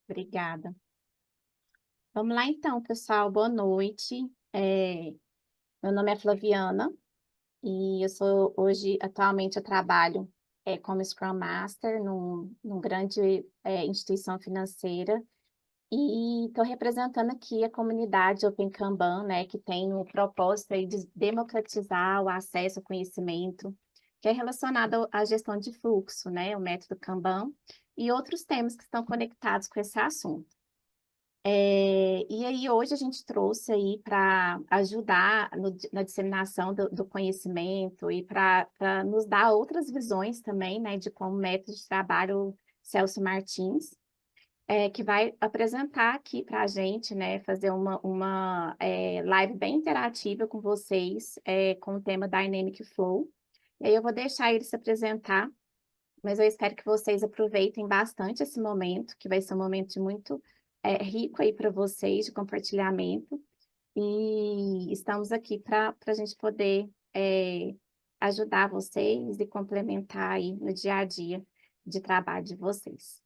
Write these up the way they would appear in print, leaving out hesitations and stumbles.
Obrigada. Vamos lá então, pessoal. Boa noite. Meu nome é Flaviana e atualmente eu trabalho como Scrum Master num grande instituição financeira e estou representando aqui a comunidade Open Kanban, né, que tem o propósito aí de democratizar o acesso ao conhecimento, que é relacionado à gestão de fluxo, né, o método Kanban e outros temas que estão conectados com esse assunto. E aí hoje a gente trouxe aí para ajudar na disseminação do conhecimento e para nos dar outras visões também, né, de como método de trabalho Celso Martins, que vai apresentar aqui para a gente, né, fazer uma live bem interativa com vocês, com o tema Dynamic Flow. E aí eu vou deixar ele se apresentar, mas eu espero que vocês aproveitem bastante esse momento, que vai ser um momento de muito rico aí para vocês, de compartilhamento. E estamos aqui para a gente poder ajudar vocês e complementar aí no dia a dia de trabalho de vocês.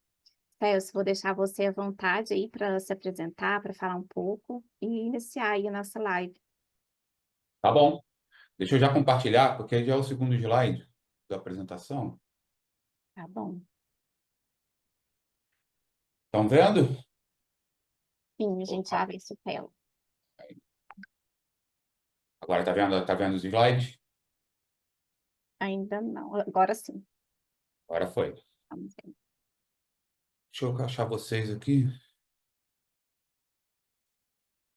Celso, vou deixar você à vontade aí para se apresentar, para falar um pouco e iniciar aí a nossa live. Tá bom. Deixa eu já compartilhar, porque já é o segundo slide da apresentação. Tá bom? Estão vendo? Sim, a gente Opa. abre isso tela. Agora tá vendo os slides? Ainda não, agora sim. Agora foi. Vamos ver. Deixa eu achar vocês aqui.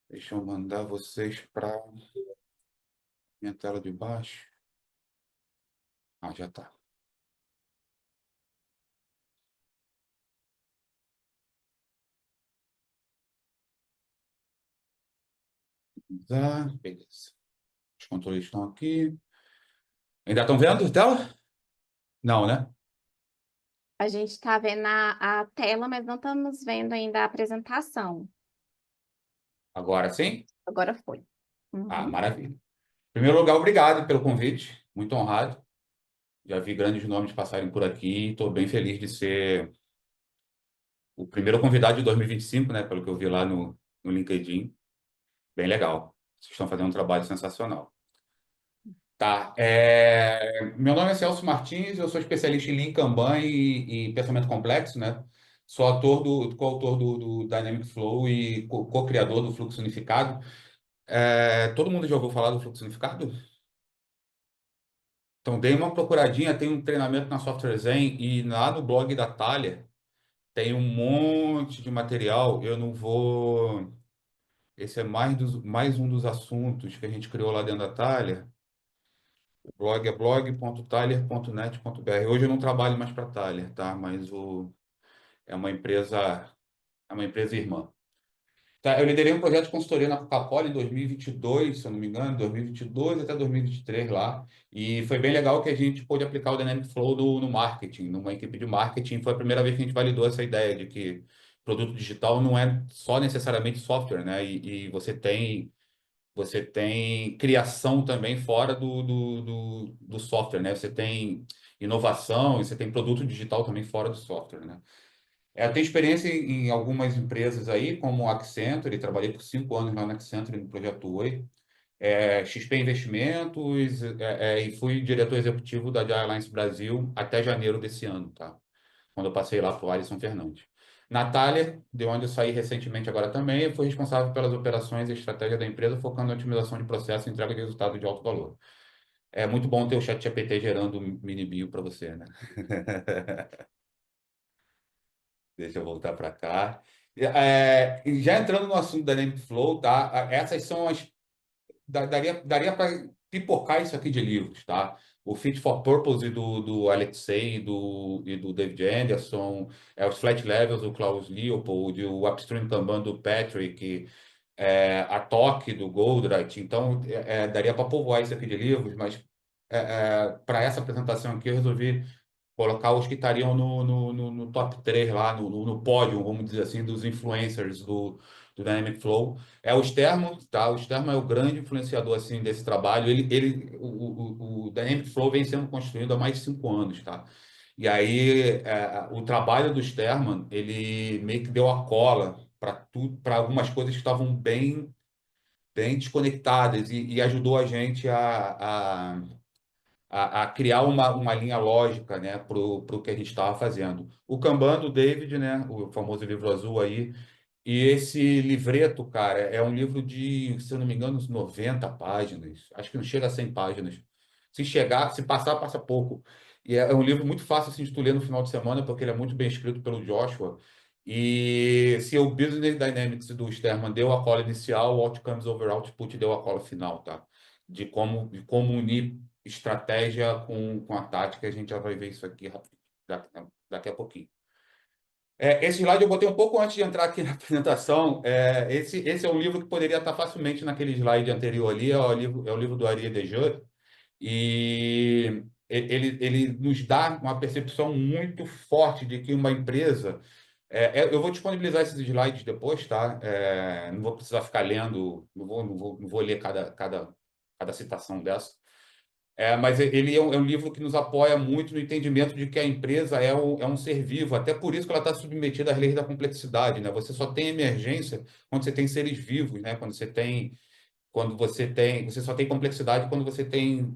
Deixa eu mandar vocês para minha tela de baixo. Ah, já tá. Tá, beleza. Os controles estão aqui. Ainda estão vendo a tela? Não, né? A gente está vendo a tela, mas não estamos vendo ainda a apresentação. Agora sim? Agora foi. Ah, Uhum. maravilha. Em primeiro lugar, obrigado pelo convite. Muito honrado. Já vi grandes nomes passarem por aqui. Estou bem feliz de ser o primeiro convidado de 2025, né? Pelo que eu vi lá no LinkedIn. Bem legal. Vocês estão fazendo um trabalho sensacional. Tá. Meu nome é Celso Martins, eu sou especialista em Lean Kanban e pensamento complexo, né? Sou coautor do Dynamic Flow e co-criador do Fluxo Unificado. Todo mundo já ouviu falar do Fluxo Unificado? Então, dei uma procuradinha, tem um treinamento na Software Zen e lá no blog da Thalia tem um monte de material. Eu não vou. Esse é mais um dos assuntos que a gente criou lá dentro da Thalia. O blog é blog.thaler.net.br. Hoje eu não trabalho mais para a Thaler, tá? Mas é é uma empresa irmã. Tá, eu liderei um projeto de consultoria na Coca-Cola em 2022, se eu não me engano, 2022 até 2023 lá. E foi bem legal que a gente pôde aplicar o Dynamic Flow no marketing, numa equipe de marketing. Foi a primeira vez que a gente validou essa ideia de que produto digital não é só necessariamente software, né? E você tem criação também fora do software, né? Você tem inovação e você tem produto digital também fora do software, né? Eu tenho experiência em algumas empresas aí, como a Accenture, trabalhei por 5 anos lá na Accenture no Projeto Oi, XP Investimentos, e fui diretor executivo da Agile Alliance Brasil até janeiro desse ano, tá? Quando eu passei lá para o Alisson Fernandes. Natália, de onde eu saí recentemente agora também, eu fui responsável pelas operações e estratégia da empresa, focando na otimização de processo e entrega de resultado de alto valor. É muito bom ter o ChatGPT gerando um mini bio para você, né? Deixa eu voltar para cá. E já entrando no assunto da Dynamic Flow, tá? Essas são as daria para pipocar isso aqui de livros, tá? O Fit for Purpose do Alexei e do David Anderson, os Flat Levels do Klaus Leopold, o Upstream Kanban do Patrick, a TOC do Goldratt. Então, daria para povoar isso aqui de livros, mas para essa apresentação aqui eu resolvi colocar os que estariam no top 3 lá, no pódio, vamos dizer assim, dos influencers do Dynamic Flow. É o Stermo, tá? O Stermo é o grande influenciador, assim, desse trabalho. O Dynamic Flow vem sendo construído há mais de 5 anos, tá? E aí, o trabalho do Sterman, ele meio que deu a cola para tudo, para algumas coisas que estavam bem desconectadas e ajudou a gente a criar uma linha lógica, né, para o que a gente estava fazendo. O Kanban do David, né, o famoso livro azul aí, e esse livreto, cara, é um livro de, se eu não me engano, uns 90 páginas. Acho que não chega a 100 páginas. Se chegar, se passar, passa pouco. E é um livro muito fácil assim, de tu ler no final de semana, porque ele é muito bem escrito pelo Joshua. E se o Business Dynamics do Sterman deu a cola inicial, o Outcomes over Output deu a cola final, tá? De como unir estratégia com a tática. A gente já vai ver isso aqui daqui a pouquinho. Esse slide eu botei um pouco antes de entrar aqui na apresentação. Esse é um livro que poderia estar facilmente naquele slide anterior ali, é o livro do Ari Dejeuner, e ele nos dá uma percepção muito forte de que uma empresa. Eu vou disponibilizar esses slides depois, tá? Não vou precisar ficar lendo, não vou ler cada citação dessa. Mas ele é um livro que nos apoia muito no entendimento de que a empresa é um ser vivo, até por isso que ela está submetida às leis da complexidade, né? Você só tem emergência quando você tem seres vivos, né? Você só tem complexidade quando você tem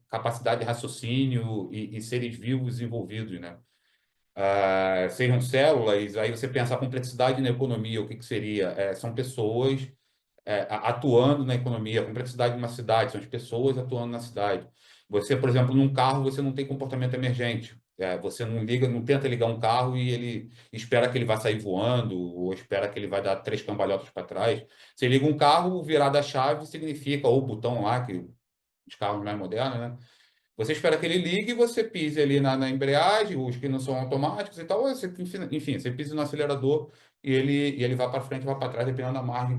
capacidade de raciocínio e seres vivos envolvidos, né? Sejam células, aí você pensa a complexidade na economia, o que que seria? São pessoas atuando na economia, a complexidade de uma cidade, são as pessoas atuando na cidade. Você, por exemplo, num carro, você não tem comportamento emergente. Você não liga, não tenta ligar um carro e ele espera que ele vai sair voando, ou espera que ele vai dar três cambalhotas para trás. Você liga um carro, virar da chave significa, ou o botão lá, que os carros mais modernos, né? Você espera que ele ligue e você pise ali na embreagem, os que não são automáticos e tal. Enfim, você pisa no acelerador e ele vai para frente, vai para trás, dependendo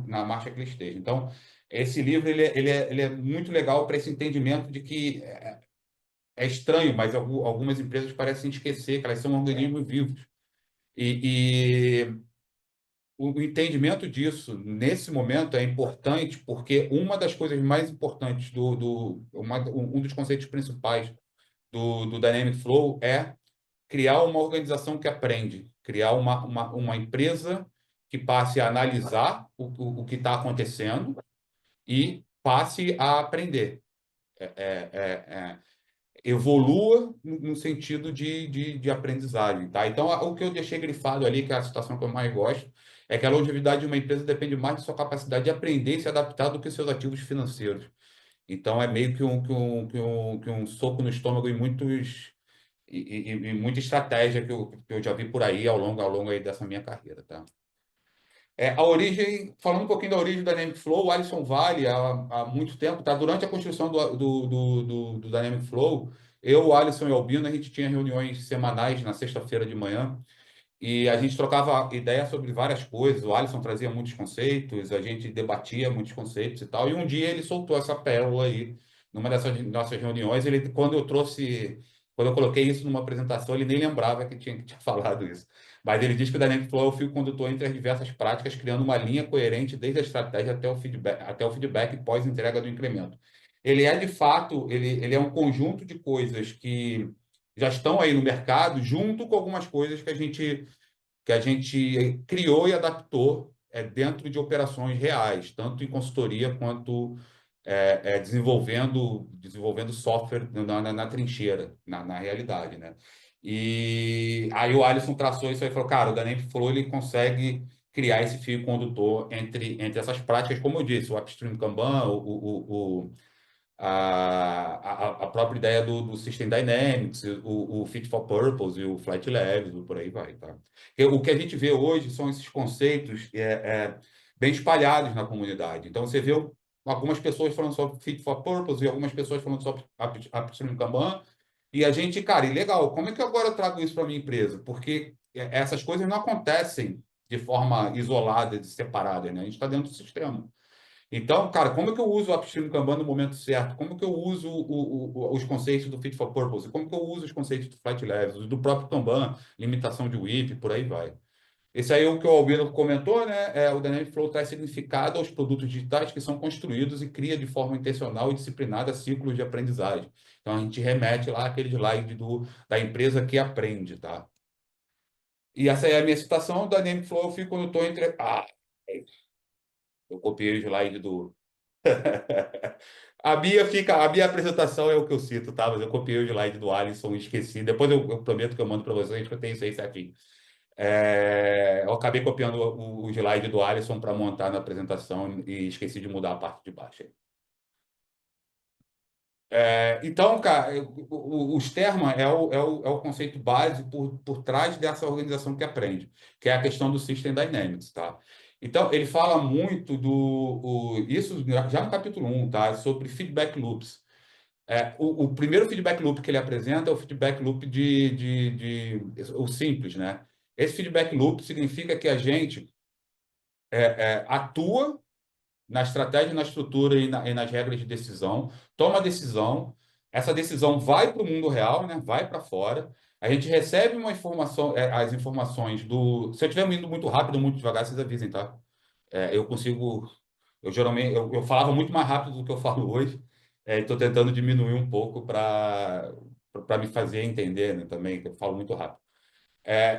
na marcha que ele esteja. Então, esse livro ele é muito legal para esse entendimento de que é estranho, mas algumas empresas parecem esquecer que elas são organismos vivos. E o entendimento disso, nesse momento, é importante porque uma das coisas mais importantes um dos conceitos principais do Dynamic Flow é criar uma organização que aprende, criar uma empresa que passe a analisar o que está acontecendo e passe a aprender. Evolua no sentido de aprendizagem, tá? Então, o que eu deixei grifado ali, que é a situação que eu mais gosto, é que a longevidade de uma empresa depende mais de sua capacidade de aprender e se adaptar do que seus ativos financeiros. Então, é meio que um soco no estômago em muita estratégia que eu já vi por aí ao longo aí dessa minha carreira, tá? A origem, falando um pouquinho da origem do Dynamic Flow, o Alisson Vale, há muito tempo, tá? Durante a construção do Dynamic Flow, eu, o Alisson e o Albino, a gente tinha reuniões semanais na sexta-feira de manhã, e a gente trocava ideias sobre várias coisas. O Alisson trazia muitos conceitos, a gente debatia muitos conceitos e tal. E um dia ele soltou essa pérola aí, numa dessas nossas reuniões. Quando eu coloquei isso numa apresentação, ele nem lembrava que tinha falado isso. Mas ele diz que o Dynamic Flow é o fio condutor entre as diversas práticas, criando uma linha coerente desde a estratégia até o feedback pós-entrega do incremento. Ele é, de fato, ele é um conjunto de coisas que já estão aí no mercado, junto com algumas coisas que a gente criou e adaptou dentro de operações reais, tanto em consultoria quanto desenvolvendo software na trincheira, na realidade, né? E aí o Alisson traçou isso aí e falou, cara, o Dynamic Flow ele consegue criar esse fio condutor entre essas práticas, como eu disse, o Upstream Kanban, a própria ideia do System Dynamics, o Fit for Purpose e o Flight Levels, e por aí vai, tá? O que a gente vê hoje são esses conceitos bem espalhados na comunidade. Então, você vê algumas pessoas falando sobre Fit for Purpose e algumas pessoas falando sobre Upstream Kanban, e a gente, cara, e legal, como é que agora eu trago isso para minha empresa? Porque essas coisas não acontecem de forma isolada, separada, né? A gente está dentro do sistema. Então, cara, como é que eu uso o Upstream Kanban no momento certo? Como que eu uso os conceitos do Fit for Purpose? Como que eu uso os conceitos do Flight Levels, do próprio Kanban, limitação de WIP, por aí vai. Esse aí é o que o Albino comentou, né? O Dynamic Flow traz significado aos produtos digitais que são construídos e cria de forma intencional e disciplinada ciclos de aprendizagem. Então, a gente remete lá àquele slide da empresa que aprende, tá? E essa é a minha citação. O Dynamic Flow eu fico quando eu estou entre... eu copiei o slide do... A minha apresentação é o que eu cito, tá? Mas eu copiei o slide do Alisson e esqueci. Depois eu prometo que eu mando para vocês, que eu tenho isso aí certinho. Eu acabei copiando o slide do Alisson para montar na apresentação e esqueci de mudar a parte de baixo. Então, cara, o Sterman é o conceito base por trás dessa organização que aprende, que é a questão do System Dynamics, tá? Então, ele fala muito isso já no capítulo 1, tá? Sobre feedback loops. O primeiro feedback loop que ele apresenta é o feedback loop o simples, né? Esse feedback loop significa que a gente atua na estratégia, na estrutura e nas regras de decisão, toma a decisão, essa decisão vai para o mundo real, né? Vai para fora, a gente recebe uma informação, as informações do... Se eu estiver indo muito rápido, muito devagar, vocês avisem, tá? Eu consigo... Eu geralmente eu falava muito mais rápido do que eu falo hoje. Estou tentando diminuir um pouco para me fazer entender, né, também, que eu falo muito rápido.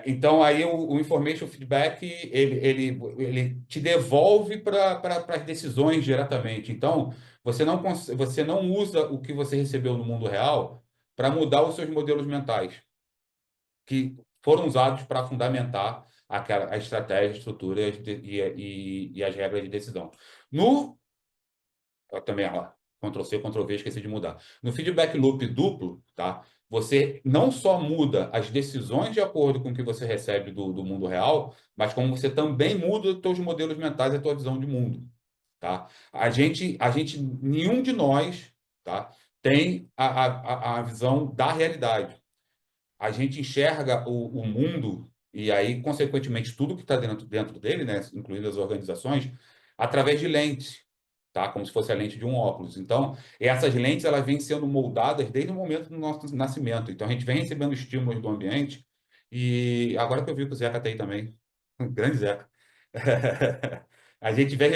Então, aí o information feedback, ele te devolve para as decisões diretamente. Então, você não usa o que você recebeu no mundo real para mudar os seus modelos mentais, que foram usados para fundamentar a estratégia, a estrutura e as regras de decisão. No também, ó, Ctrl+C, Ctrl+V, esqueci de mudar. No feedback loop duplo, tá? Você não só muda as decisões de acordo com o que você recebe do mundo real, mas como você também muda os seus modelos mentais e a tua visão de mundo, tá? Nenhum de nós, tá? Tem a visão da realidade. A gente enxerga o mundo e aí, consequentemente, tudo que está dentro dele, né, incluindo as organizações, através de lentes, tá? Como se fosse a lente de um óculos. Então, essas lentes elas vêm sendo moldadas desde o momento do nosso nascimento. Então, a gente vem recebendo estímulos do ambiente e agora que eu vi que o Zeca tem também, grande Zeca. A gente vem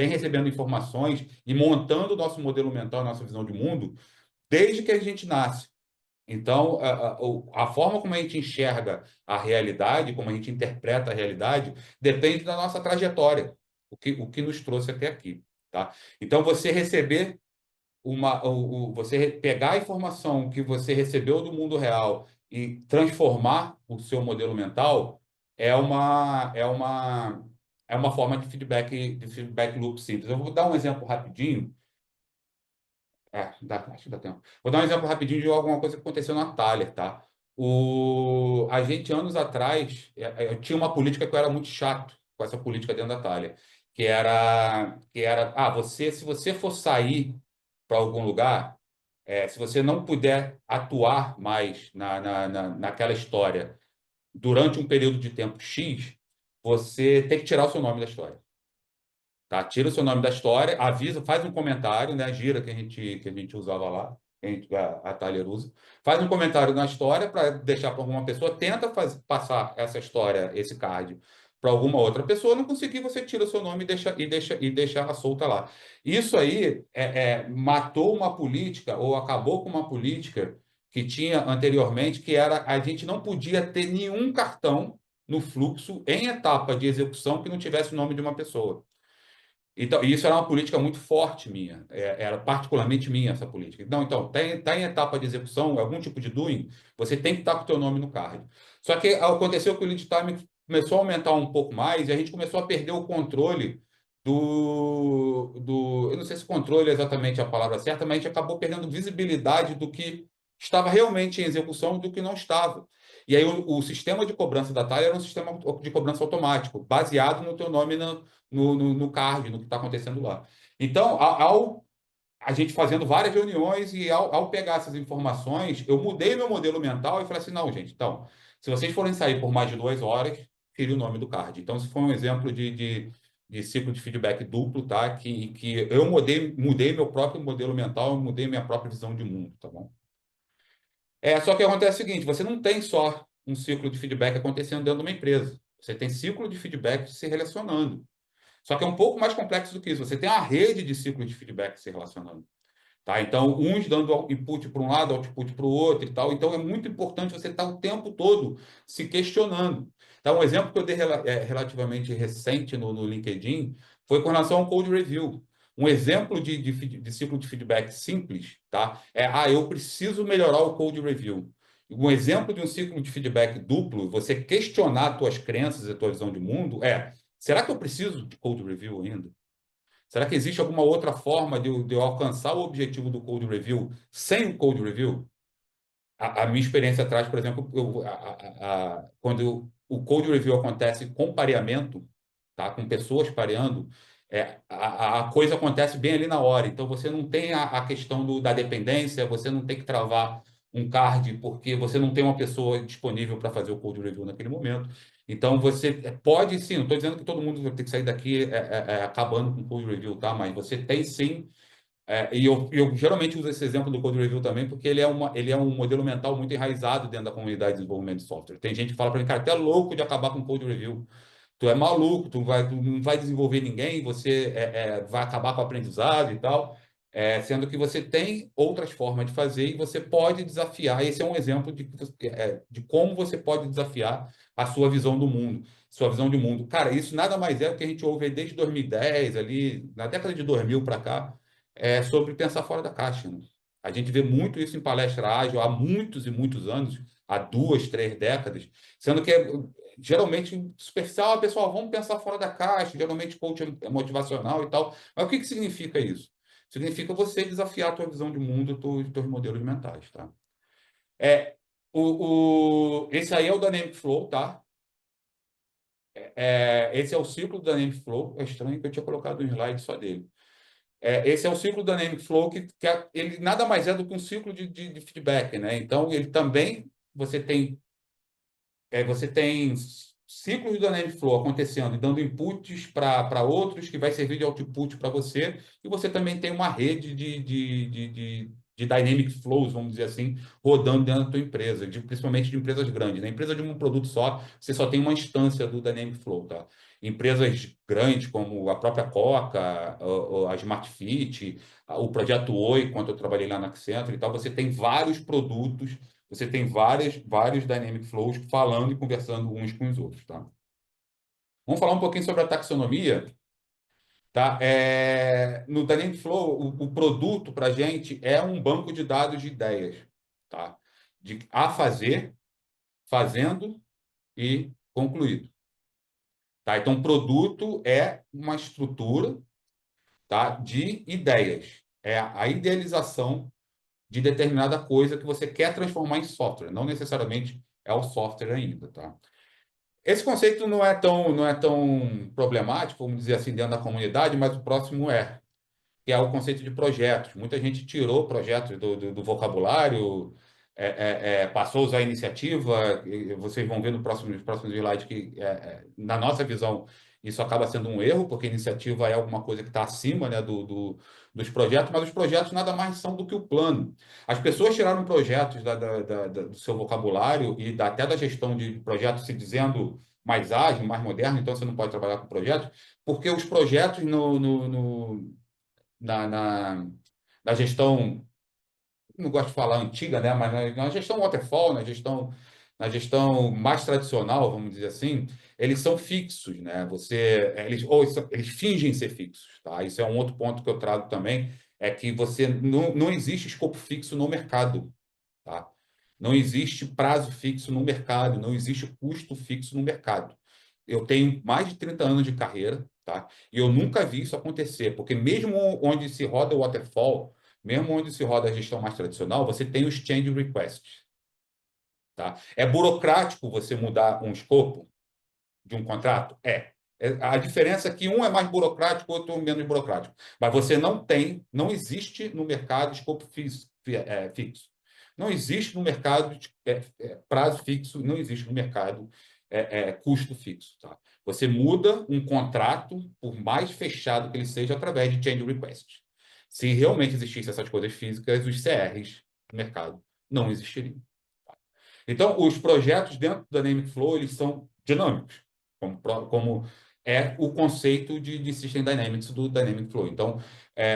recebendo informações e montando o nosso modelo mental, a nossa visão de mundo, desde que a gente nasce. Então, a forma como a gente enxerga a realidade, como a gente interpreta a realidade, depende da nossa trajetória, o que nos trouxe até aqui, tá? Então, você pegar a informação que você recebeu do mundo real e transformar o seu modelo mental é uma forma de feedback loop simples. Eu vou dar um exemplo rapidinho. Acho que dá tempo. Vou dar um exemplo rapidinho de alguma coisa que aconteceu na Thaler, tá? A gente, anos atrás, tinha uma política que eu era muito chato com essa política dentro da Thaler, se você for sair para algum lugar, se você não puder atuar mais naquela história durante um período de tempo X, você tem que tirar o seu nome da história. Tá? Tira o seu nome da história, avisa, faz um comentário, né? Gira que a gente usava lá, a Thaler usa. Faz um comentário na história para deixar para alguma pessoa, tenta passar essa história, esse card, para alguma outra pessoa, não conseguir, você tira o seu nome e deixa ela solta lá. Isso aí matou uma política, ou acabou com uma política que tinha anteriormente, que era a gente não podia ter nenhum cartão no fluxo em etapa de execução que não tivesse o nome de uma pessoa. Então, isso era uma política muito forte minha, era particularmente minha essa política. Então, tá em etapa de execução, algum tipo de doing, você tem que estar com o teu nome no card. Só que aconteceu que o lead time começou a aumentar um pouco mais e a gente começou a perder o controle eu não sei se controle é exatamente a palavra certa, mas a gente acabou perdendo visibilidade do que estava realmente em execução e do que não estava. E aí o sistema de cobrança da TAI era um sistema de cobrança automático, baseado no teu nome no card, no que está acontecendo lá. Então, a gente fazendo várias reuniões e ao pegar essas informações, eu mudei meu modelo mental e falei assim, não, gente, então, se vocês forem sair por mais de 2 horas, tire o nome do card. Então, isso foi um exemplo de ciclo de feedback duplo, tá? Que eu mudei meu próprio modelo mental, mudei minha própria visão de mundo, tá bom? Só que acontece o seguinte, você não tem só um ciclo de feedback acontecendo dentro de uma empresa. Você tem ciclo de feedback se relacionando. Só que é um pouco mais complexo do que isso. Você tem uma rede de ciclos de feedback se relacionando. Tá? Então, uns dando input para um lado, output para o outro e tal. Então, é muito importante você estar o tempo todo se questionando. Tá? Um exemplo que eu dei relativamente recente no LinkedIn foi com relação ao code review. Um exemplo de ciclo de feedback simples, tá? Eu preciso melhorar o code review. Um exemplo de um ciclo de feedback duplo, você questionar suas crenças e tua visão de mundo, será que eu preciso de code review ainda? Será que existe alguma outra forma de eu alcançar o objetivo do code review sem o code review? A minha experiência traz, por exemplo, quando o code review acontece com pareamento, tá? Com pessoas pareando, a coisa acontece bem ali na hora. Então, você não tem a questão da dependência, você não tem que travar um card, porque você não tem uma pessoa disponível para fazer o code review naquele momento. Então, você pode sim, não estou dizendo que todo mundo vai ter que sair daqui acabando com o code review, tá? Mas você tem sim e eu geralmente uso esse exemplo do Code Review também, porque ele é um modelo mental muito enraizado dentro da comunidade de desenvolvimento de software. Tem gente que fala para mim, cara, tu é louco de acabar com o Code Review. Tu é maluco, tu não vai desenvolver ninguém, você vai acabar com o aprendizado e tal. Sendo que você tem outras formas de fazer e você pode desafiar. Esse é um exemplo de como você pode desafiar a sua visão do mundo, sua visão de mundo. Cara, isso nada mais é do que a gente ouve desde 2010, ali, na década de 2000 para cá, sobre pensar fora da caixa, né? A gente vê muito isso em palestra ágil há muitos e muitos anos, há 2, 3 décadas, sendo que geralmente superficial, pessoal, vamos pensar fora da caixa, geralmente coach é motivacional e tal. Mas o que que significa isso? Significa você desafiar a tua visão de mundo, os teus modelos mentais, tá? É, esse aí é o Dynamic Flow, tá? Esse é o ciclo do Dynamic Flow. É estranho que eu tinha colocado um slide só dele. Esse é o ciclo Dynamic Flow, ele nada mais é do que um ciclo de feedback, né? Então, ele também, você tem ciclos de Dynamic Flow acontecendo e dando inputs para outros, que vai servir de output para você, e você também tem uma rede de Dynamic Flows, vamos dizer assim, rodando dentro da tua empresa, principalmente de empresas grandes. Na empresa de um produto só, você só tem uma instância do Dynamic Flow, tá? Empresas grandes como a própria Coca, a Smart Fit, o Projeto Oi, quando eu trabalhei lá na Accenture e tal, você tem vários produtos, você tem vários Dynamic Flows falando e conversando uns com os outros, tá? Vamos falar um pouquinho sobre a taxonomia, tá? No Dynamic Flow, o produto para a gente é um banco de dados de ideias, tá? De a fazer, fazendo e concluído, tá? Então, produto é uma estrutura, tá? De ideias. É a idealização de determinada coisa que você quer transformar em software, não necessariamente é o software ainda, tá? Esse conceito não é tão problemático, vamos dizer assim, dentro da comunidade, mas o próximo que é o conceito de projetos. Muita gente tirou projetos do vocabulário, passou a usar a iniciativa, e vocês vão ver nos próximos slides que, na nossa visão, isso acaba sendo um erro, porque a iniciativa é alguma coisa que está acima, né, dos projetos, mas os projetos nada mais são do que o plano. As pessoas tiraram projetos do seu vocabulário e até da gestão de projetos se dizendo mais ágil, mais moderno, então você não pode trabalhar com projetos, porque os projetos na, na, na gestão, não gosto de falar antiga, né? Mas na gestão waterfall, na gestão mais tradicional, vamos dizer assim, eles são fixos, né? Eles fingem ser fixos, tá? Isso é um outro ponto que eu trago também, é que você não existe escopo fixo no mercado, tá? Não existe prazo fixo no mercado, não existe custo fixo no mercado. Eu tenho mais de 30 anos de carreira, tá? E eu nunca vi isso acontecer, porque mesmo onde se roda o waterfall, mesmo onde se roda a gestão mais tradicional, você tem os change requests, tá? É burocrático você mudar um escopo de um contrato? A diferença é que um é mais burocrático, o outro menos burocrático. Mas você não existe no mercado escopo fixo. Não existe no mercado prazo fixo, não existe no mercado custo fixo. Tá? Você muda um contrato, por mais fechado que ele seja, através de change request. Se realmente existissem essas coisas físicas, os CRs no mercado não existiriam. Então, os projetos dentro da Dynamic Flow, eles são dinâmicos, como é o conceito de System Dynamics do Dynamic Flow. Então,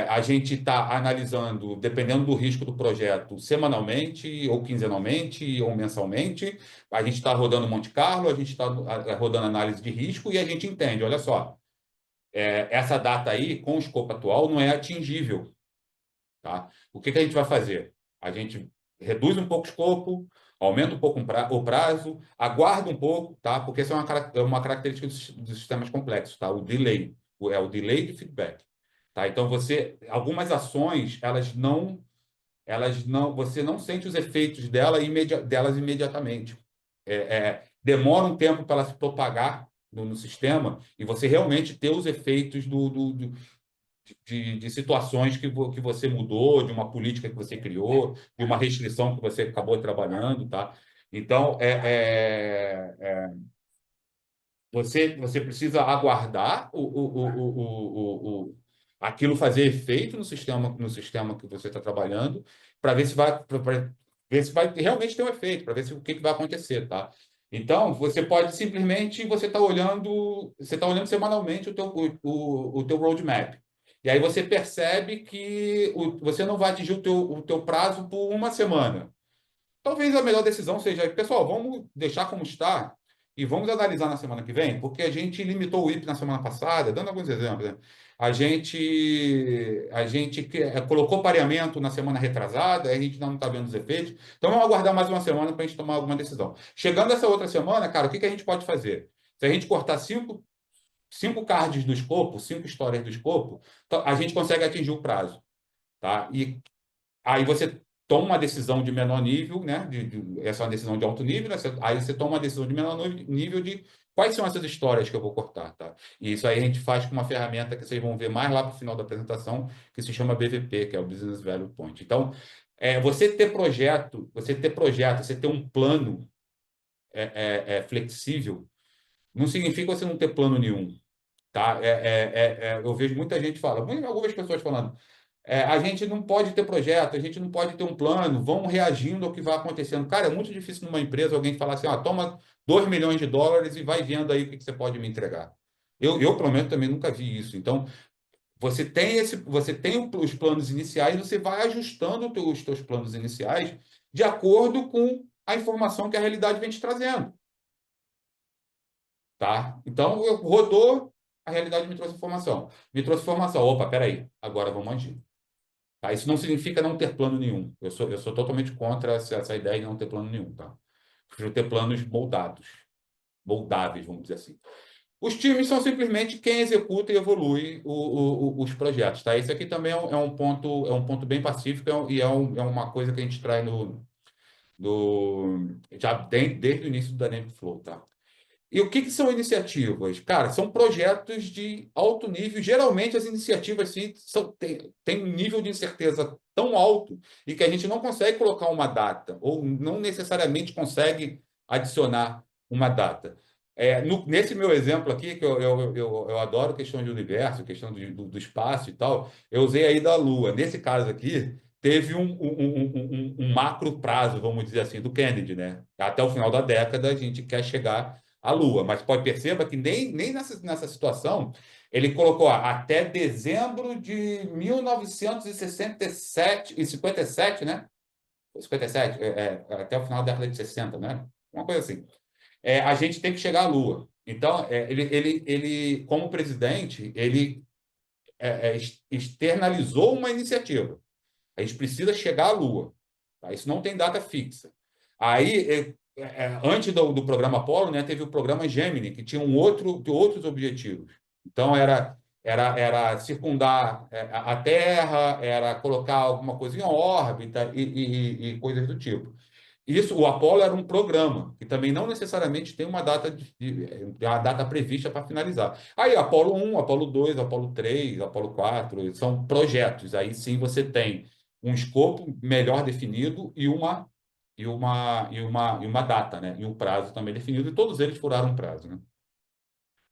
a gente está analisando, dependendo do risco do projeto, semanalmente, ou quinzenalmente, ou mensalmente. A gente está rodando Monte Carlo, a gente está rodando análise de risco e a gente entende, olha só, essa data aí, com o escopo atual, não é atingível. Tá? O que que a gente vai fazer? A gente reduz um pouco o escopo, aumenta um pouco o prazo, aguarda um pouco, tá? Porque essa é uma característica dos sistemas complexos, tá? O delay, é o delay de feedback, tá? Então algumas ações, você não sente os efeitos delas imediatamente. Demora um tempo para ela se propagar no sistema e você realmente ter os efeitos de situações que você mudou, de uma política que você criou, de uma restrição que você acabou trabalhando, tá? Então, você precisa aguardar aquilo fazer efeito no sistema que você está trabalhando, para ver se vai, pra ver se vai realmente ter um efeito, para ver o que vai acontecer, tá? Então, você pode simplesmente, você está olhando semanalmente o teu roadmap. E aí você percebe que você não vai atingir o teu prazo por uma semana. Talvez a melhor decisão seja, pessoal, vamos deixar como está e vamos analisar na semana que vem, porque a gente limitou o IP na semana passada, dando alguns exemplos, né? A gente colocou pareamento na semana retrasada, a gente não está vendo os efeitos, então vamos aguardar mais uma semana para a gente tomar alguma decisão. Chegando essa outra semana, cara, o que que a gente pode fazer? Se a gente cortar cinco cards do escopo, cinco histórias do escopo, então a gente consegue atingir o prazo, tá? E aí você toma uma decisão de menor nível, né? Essa é uma decisão de alto nível, né? Aí você toma uma decisão de menor nível de quais são essas histórias que eu vou cortar, tá? E isso aí a gente faz com uma ferramenta que vocês vão ver mais lá para o final da apresentação, que se chama BVP, que é o Business Value Point. Então, você ter um plano flexível, não significa você não ter plano nenhum, tá? Eu vejo muita gente falando, algumas pessoas falando, a gente não pode ter projeto, a gente não pode ter um plano, vão reagindo ao que vai acontecendo. Cara, é muito difícil numa empresa alguém falar assim, toma US$ 2 milhões e vai vendo aí o que você pode me entregar. Eu, pelo menos, também nunca vi isso. Então, você tem os planos iniciais, você vai ajustando os teus planos iniciais de acordo com a informação que a realidade vem te trazendo, tá? Então, rodou, a realidade me trouxe informação. Me trouxe informação. Opa, peraí, agora vamos agir. Tá? Isso não significa não ter plano nenhum. Eu sou totalmente contra essa ideia de não ter plano nenhum. Tá? Prefiro ter planos moldáveis, vamos dizer assim. Os times são simplesmente quem executa e evolui os projetos. Tá? Esse aqui também é um ponto bem pacífico e é uma coisa que a gente traz já desde o início do Dynamic Flow. Tá? E o que que são iniciativas? Cara, são projetos de alto nível. Geralmente, as iniciativas sim, têm um nível de incerteza tão alto e que a gente não consegue colocar uma data, ou não necessariamente consegue adicionar uma data. Nesse meu exemplo aqui, que eu adoro questão de universo, questão do espaço e tal, eu usei aí da Lua. Nesse caso aqui, teve um macro prazo, vamos dizer assim, do Kennedy, né? Até o final da década, a gente quer chegar a Lua. Mas pode perceber que nem nessa situação ele colocou até dezembro de 1967 e 57, né? 57, até o final da década de 60, né? Uma coisa assim. A gente tem que chegar à Lua. Então, ele, como presidente, ele externalizou uma iniciativa. A gente precisa chegar à Lua. Tá? Isso não tem data fixa. Aí, antes do programa Apollo, né, teve o programa Gemini, que tinha outros objetivos. Então, era circundar a Terra, era colocar alguma coisa em órbita e coisas do tipo. Isso, o Apollo era um programa, que também não necessariamente tem uma data prevista para finalizar. Aí, Apollo 1, Apollo 2, Apollo 3, Apollo 4, são projetos. Aí sim você tem um escopo melhor definido e uma data, né? E um prazo também definido, e todos eles furaram um prazo, né?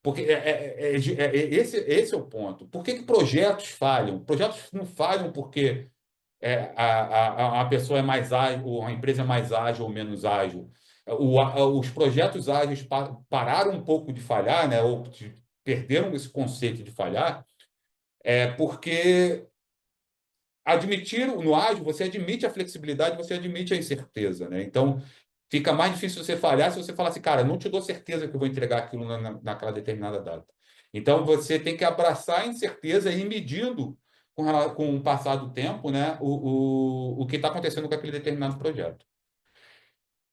Porque esse é o ponto. Por que que projetos falham? Projetos não falham porque a pessoa é mais ágil, ou a empresa é mais ágil ou menos ágil. Os projetos ágeis pararam um pouco de falhar, né? Ou perderam esse conceito de falhar, porque admitir no ágil, você admite a flexibilidade, você admite a incerteza, né? Então, fica mais difícil você falhar se você falar assim, cara, não te dou certeza que eu vou entregar aquilo naquela determinada data. Então, você tem que abraçar a incerteza e ir medindo com o passar do tempo, né, o que está acontecendo com aquele determinado projeto.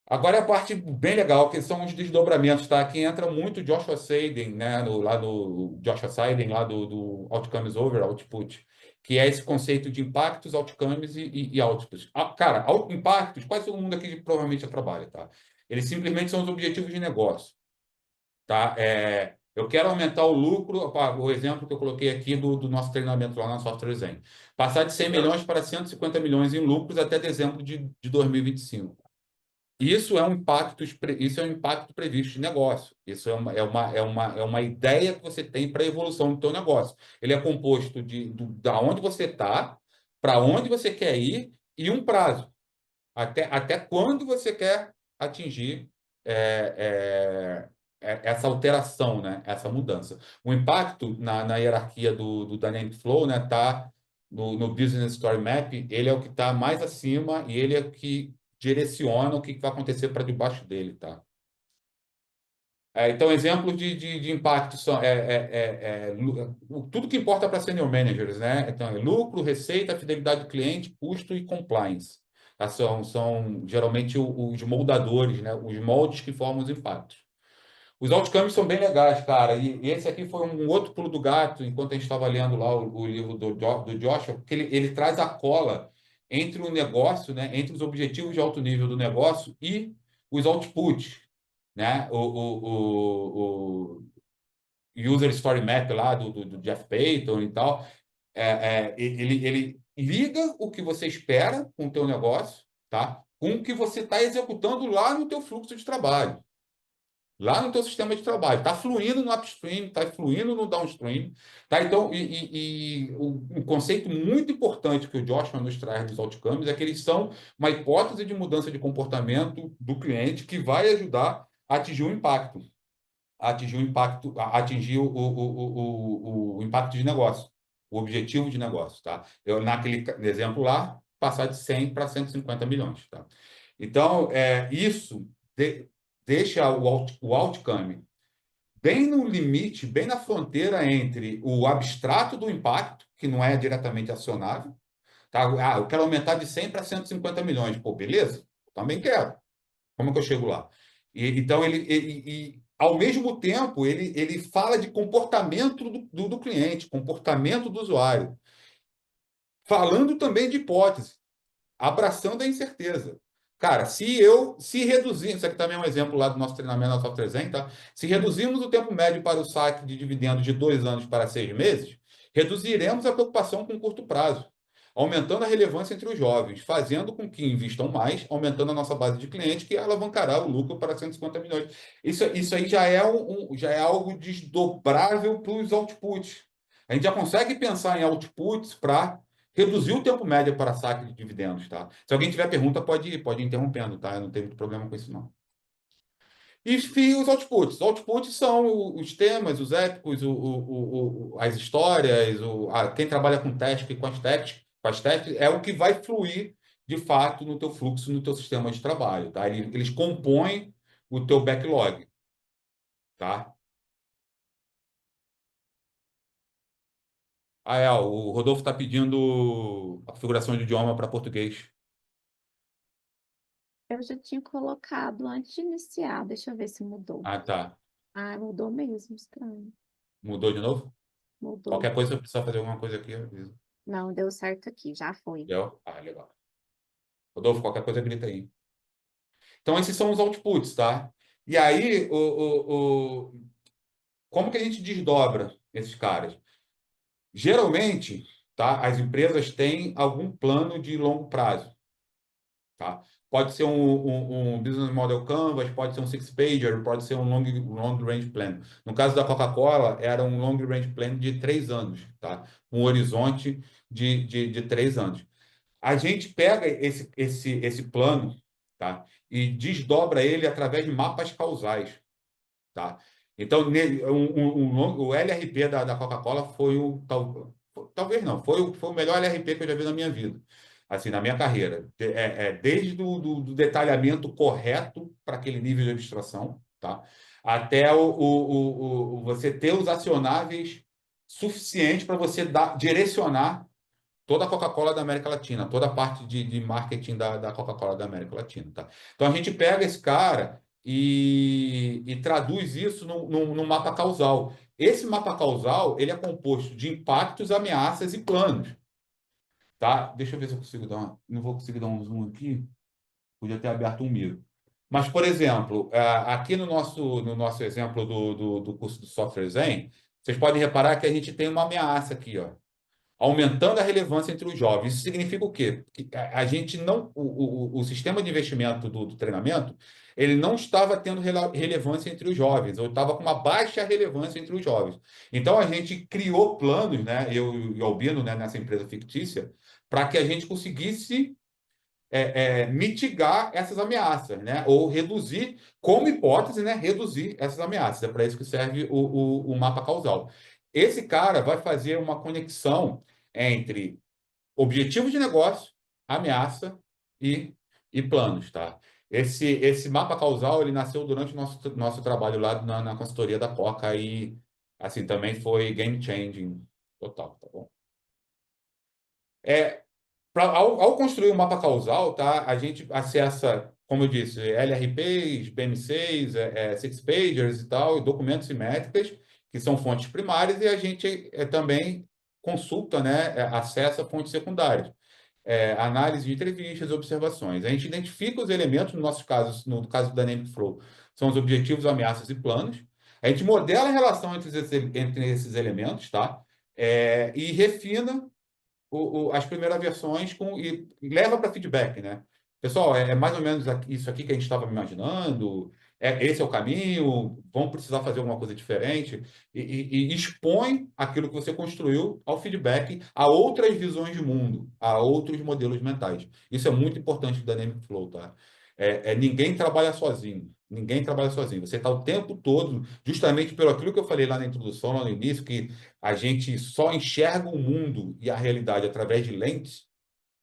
Agora é a parte bem legal, que são os desdobramentos, tá? Aqui entra muito Joshua Seiden, né? Lá no Joshua Seiden, lá do Outcomes over Output, que é esse conceito de impactos, outcomes e outputs. Cara, impactos, quase todo mundo aqui provavelmente já trabalha, tá? Eles simplesmente são os objetivos de negócio, tá? Eu quero aumentar o lucro, o exemplo que eu coloquei aqui do nosso treinamento lá na Software Zen. Passar de 100 milhões para 150 milhões em lucros até dezembro de 2025. Isso é um impacto previsto de negócio. Isso é uma ideia que você tem para a evolução do teu negócio. Ele é composto da onde você está, para onde você quer ir e um prazo. Até quando você quer atingir essa alteração, né? Essa mudança. O impacto na hierarquia do Dynamic Flow, né? Tá no Business Story Map, ele é o que está mais acima e ele é o que direciona o que vai acontecer para debaixo dele, tá? Então, exemplos de impacto são tudo que importa para senior managers, né? Então, é lucro, receita, fidelidade do cliente, custo e compliance. Tá? São geralmente os moldadores, né? Os moldes que formam os impactos. Os outcomes são bem legais, cara. E esse aqui foi um outro pulo do gato, enquanto a gente estava lendo lá o livro do Joshua, porque ele traz a cola entre o negócio, né? Entre os objetivos de alto nível do negócio e os outputs, né? O User Story Map lá do Jeff Payton e tal, ele liga o que você espera com o teu negócio, tá? Com o que você está executando lá no teu fluxo de trabalho, lá no teu sistema de trabalho. Está fluindo no upstream, está fluindo no downstream. Tá? Então, um conceito muito importante que o Joshua nos traz dos outcomes é que eles são uma hipótese de mudança de comportamento do cliente que vai ajudar a atingir o impacto, a atingir o impacto de negócio, o objetivo de negócio. Tá? Naquele exemplo lá, passar de 100 para 150 milhões. Tá? Então, isso deixa o outcome bem no limite, bem na fronteira entre o abstrato do impacto, que não é diretamente acionável. Tá? Eu quero aumentar de 100 para 150 milhões. Pô, beleza? Eu também quero. Como é que eu chego lá? Então, ao mesmo tempo, ele fala de comportamento do cliente, comportamento do usuário, falando também de hipótese, abraçando a incerteza. Cara, se reduzir, isso aqui também é um exemplo lá do nosso treinamento na Software Zen, tá? Se reduzirmos o tempo médio para o saque de dividendos de 2 anos para 6 meses, reduziremos a preocupação com curto prazo, aumentando a relevância entre os jovens, fazendo com que invistam mais, aumentando a nossa base de clientes, que alavancará o lucro para 150 milhões. Isso aí já é algo desdobrável para os outputs. A gente já consegue pensar em outputs para reduzir o tempo médio para saque de dividendos, tá? Se alguém tiver pergunta, pode ir interrompendo, tá? Eu não tenho muito problema com isso, não. E os outputs. Os outputs são os temas, os épicos, as histórias, quem trabalha com teste e com as testes, é o que vai fluir, de fato, no teu fluxo, no teu sistema de trabalho, tá? Eles compõem o teu backlog, tá? O Rodolfo está pedindo a configuração de idioma para português. Eu já tinha colocado antes de iniciar. Deixa eu ver se mudou. Ah, tá. Ah, mudou mesmo, estranho. Mudou de novo? Mudou. Qualquer coisa, se eu precisar fazer alguma coisa aqui, eu aviso. Não, deu certo aqui, já foi. Deu? Ah, legal. Rodolfo, qualquer coisa, grita aí. Então, esses são os outputs, tá? E aí, como que a gente desdobra esses caras? Geralmente, tá, as empresas têm algum plano de longo prazo, tá? Pode ser um Business Model Canvas, pode ser um six-pager, pode ser um long range plan. No caso da Coca-Cola, era um long range plan de 3 anos, tá? Um horizonte de 3 anos. A gente pega esse plano, tá? E desdobra ele através de mapas causais, tá? Então, o LRP da Coca-Cola foi talvez não, foi o melhor LRP que eu já vi na minha vida, assim, na minha carreira. Desde do detalhamento correto para aquele nível de abstração, tá? Até você ter os acionáveis suficientes para você direcionar toda a Coca-Cola da América Latina, toda a parte de marketing da Coca-Cola da América Latina, tá? Então a gente pega esse cara e traduz isso num mapa causal. Esse mapa causal, ele é composto de impactos, ameaças e planos, tá? Deixa eu ver se eu consigo não vou conseguir dar um zoom aqui, podia ter aberto um Miro. Mas, por exemplo, aqui no nosso exemplo do curso do Software Zen, vocês podem reparar que a gente tem uma ameaça aqui, ó, aumentando a relevância entre os jovens. Isso significa o quê? Que a gente não, o sistema de investimento do treinamento, ele não estava tendo relevância entre os jovens, ou estava com uma baixa relevância entre os jovens. Então a gente criou planos, né, eu e o Albino, né, nessa empresa fictícia, para que a gente conseguisse mitigar essas ameaças, né? Ou reduzir, como hipótese, né? Reduzir essas ameaças. É para isso que serve o mapa causal. Esse cara vai fazer uma conexão entre objetivo de negócio, ameaça e planos, tá? Esse mapa causal, ele nasceu durante o nosso trabalho lá na consultoria da Coca e, assim, também foi game changing total, tá bom? É, ao construir o mapa causal, tá, a gente acessa, como eu disse, LRPs, BM6, Six Pagers e tal, e documentos e métricas, que são fontes primárias, e a gente também consulta, né, acessa fontes secundárias. Análise de entrevistas, observações. A gente identifica os elementos, no nosso caso, no caso do Dynamic Flow, são os objetivos, ameaças e planos. A gente modela a relação entre esses elementos, tá? E refina as primeiras versões e leva para feedback, né? Pessoal, é mais ou menos isso aqui que a gente estava imaginando, esse é o caminho, vamos precisar fazer alguma coisa diferente, e expõe aquilo que você construiu ao feedback, a outras visões de mundo, a outros modelos mentais. Isso é muito importante do Dynamic Flow, tá? Ninguém trabalha sozinho. Ninguém trabalha sozinho. Você está o tempo todo, justamente pelo aquilo que eu falei lá na introdução, lá no início, que a gente só enxerga o mundo e a realidade através de lentes,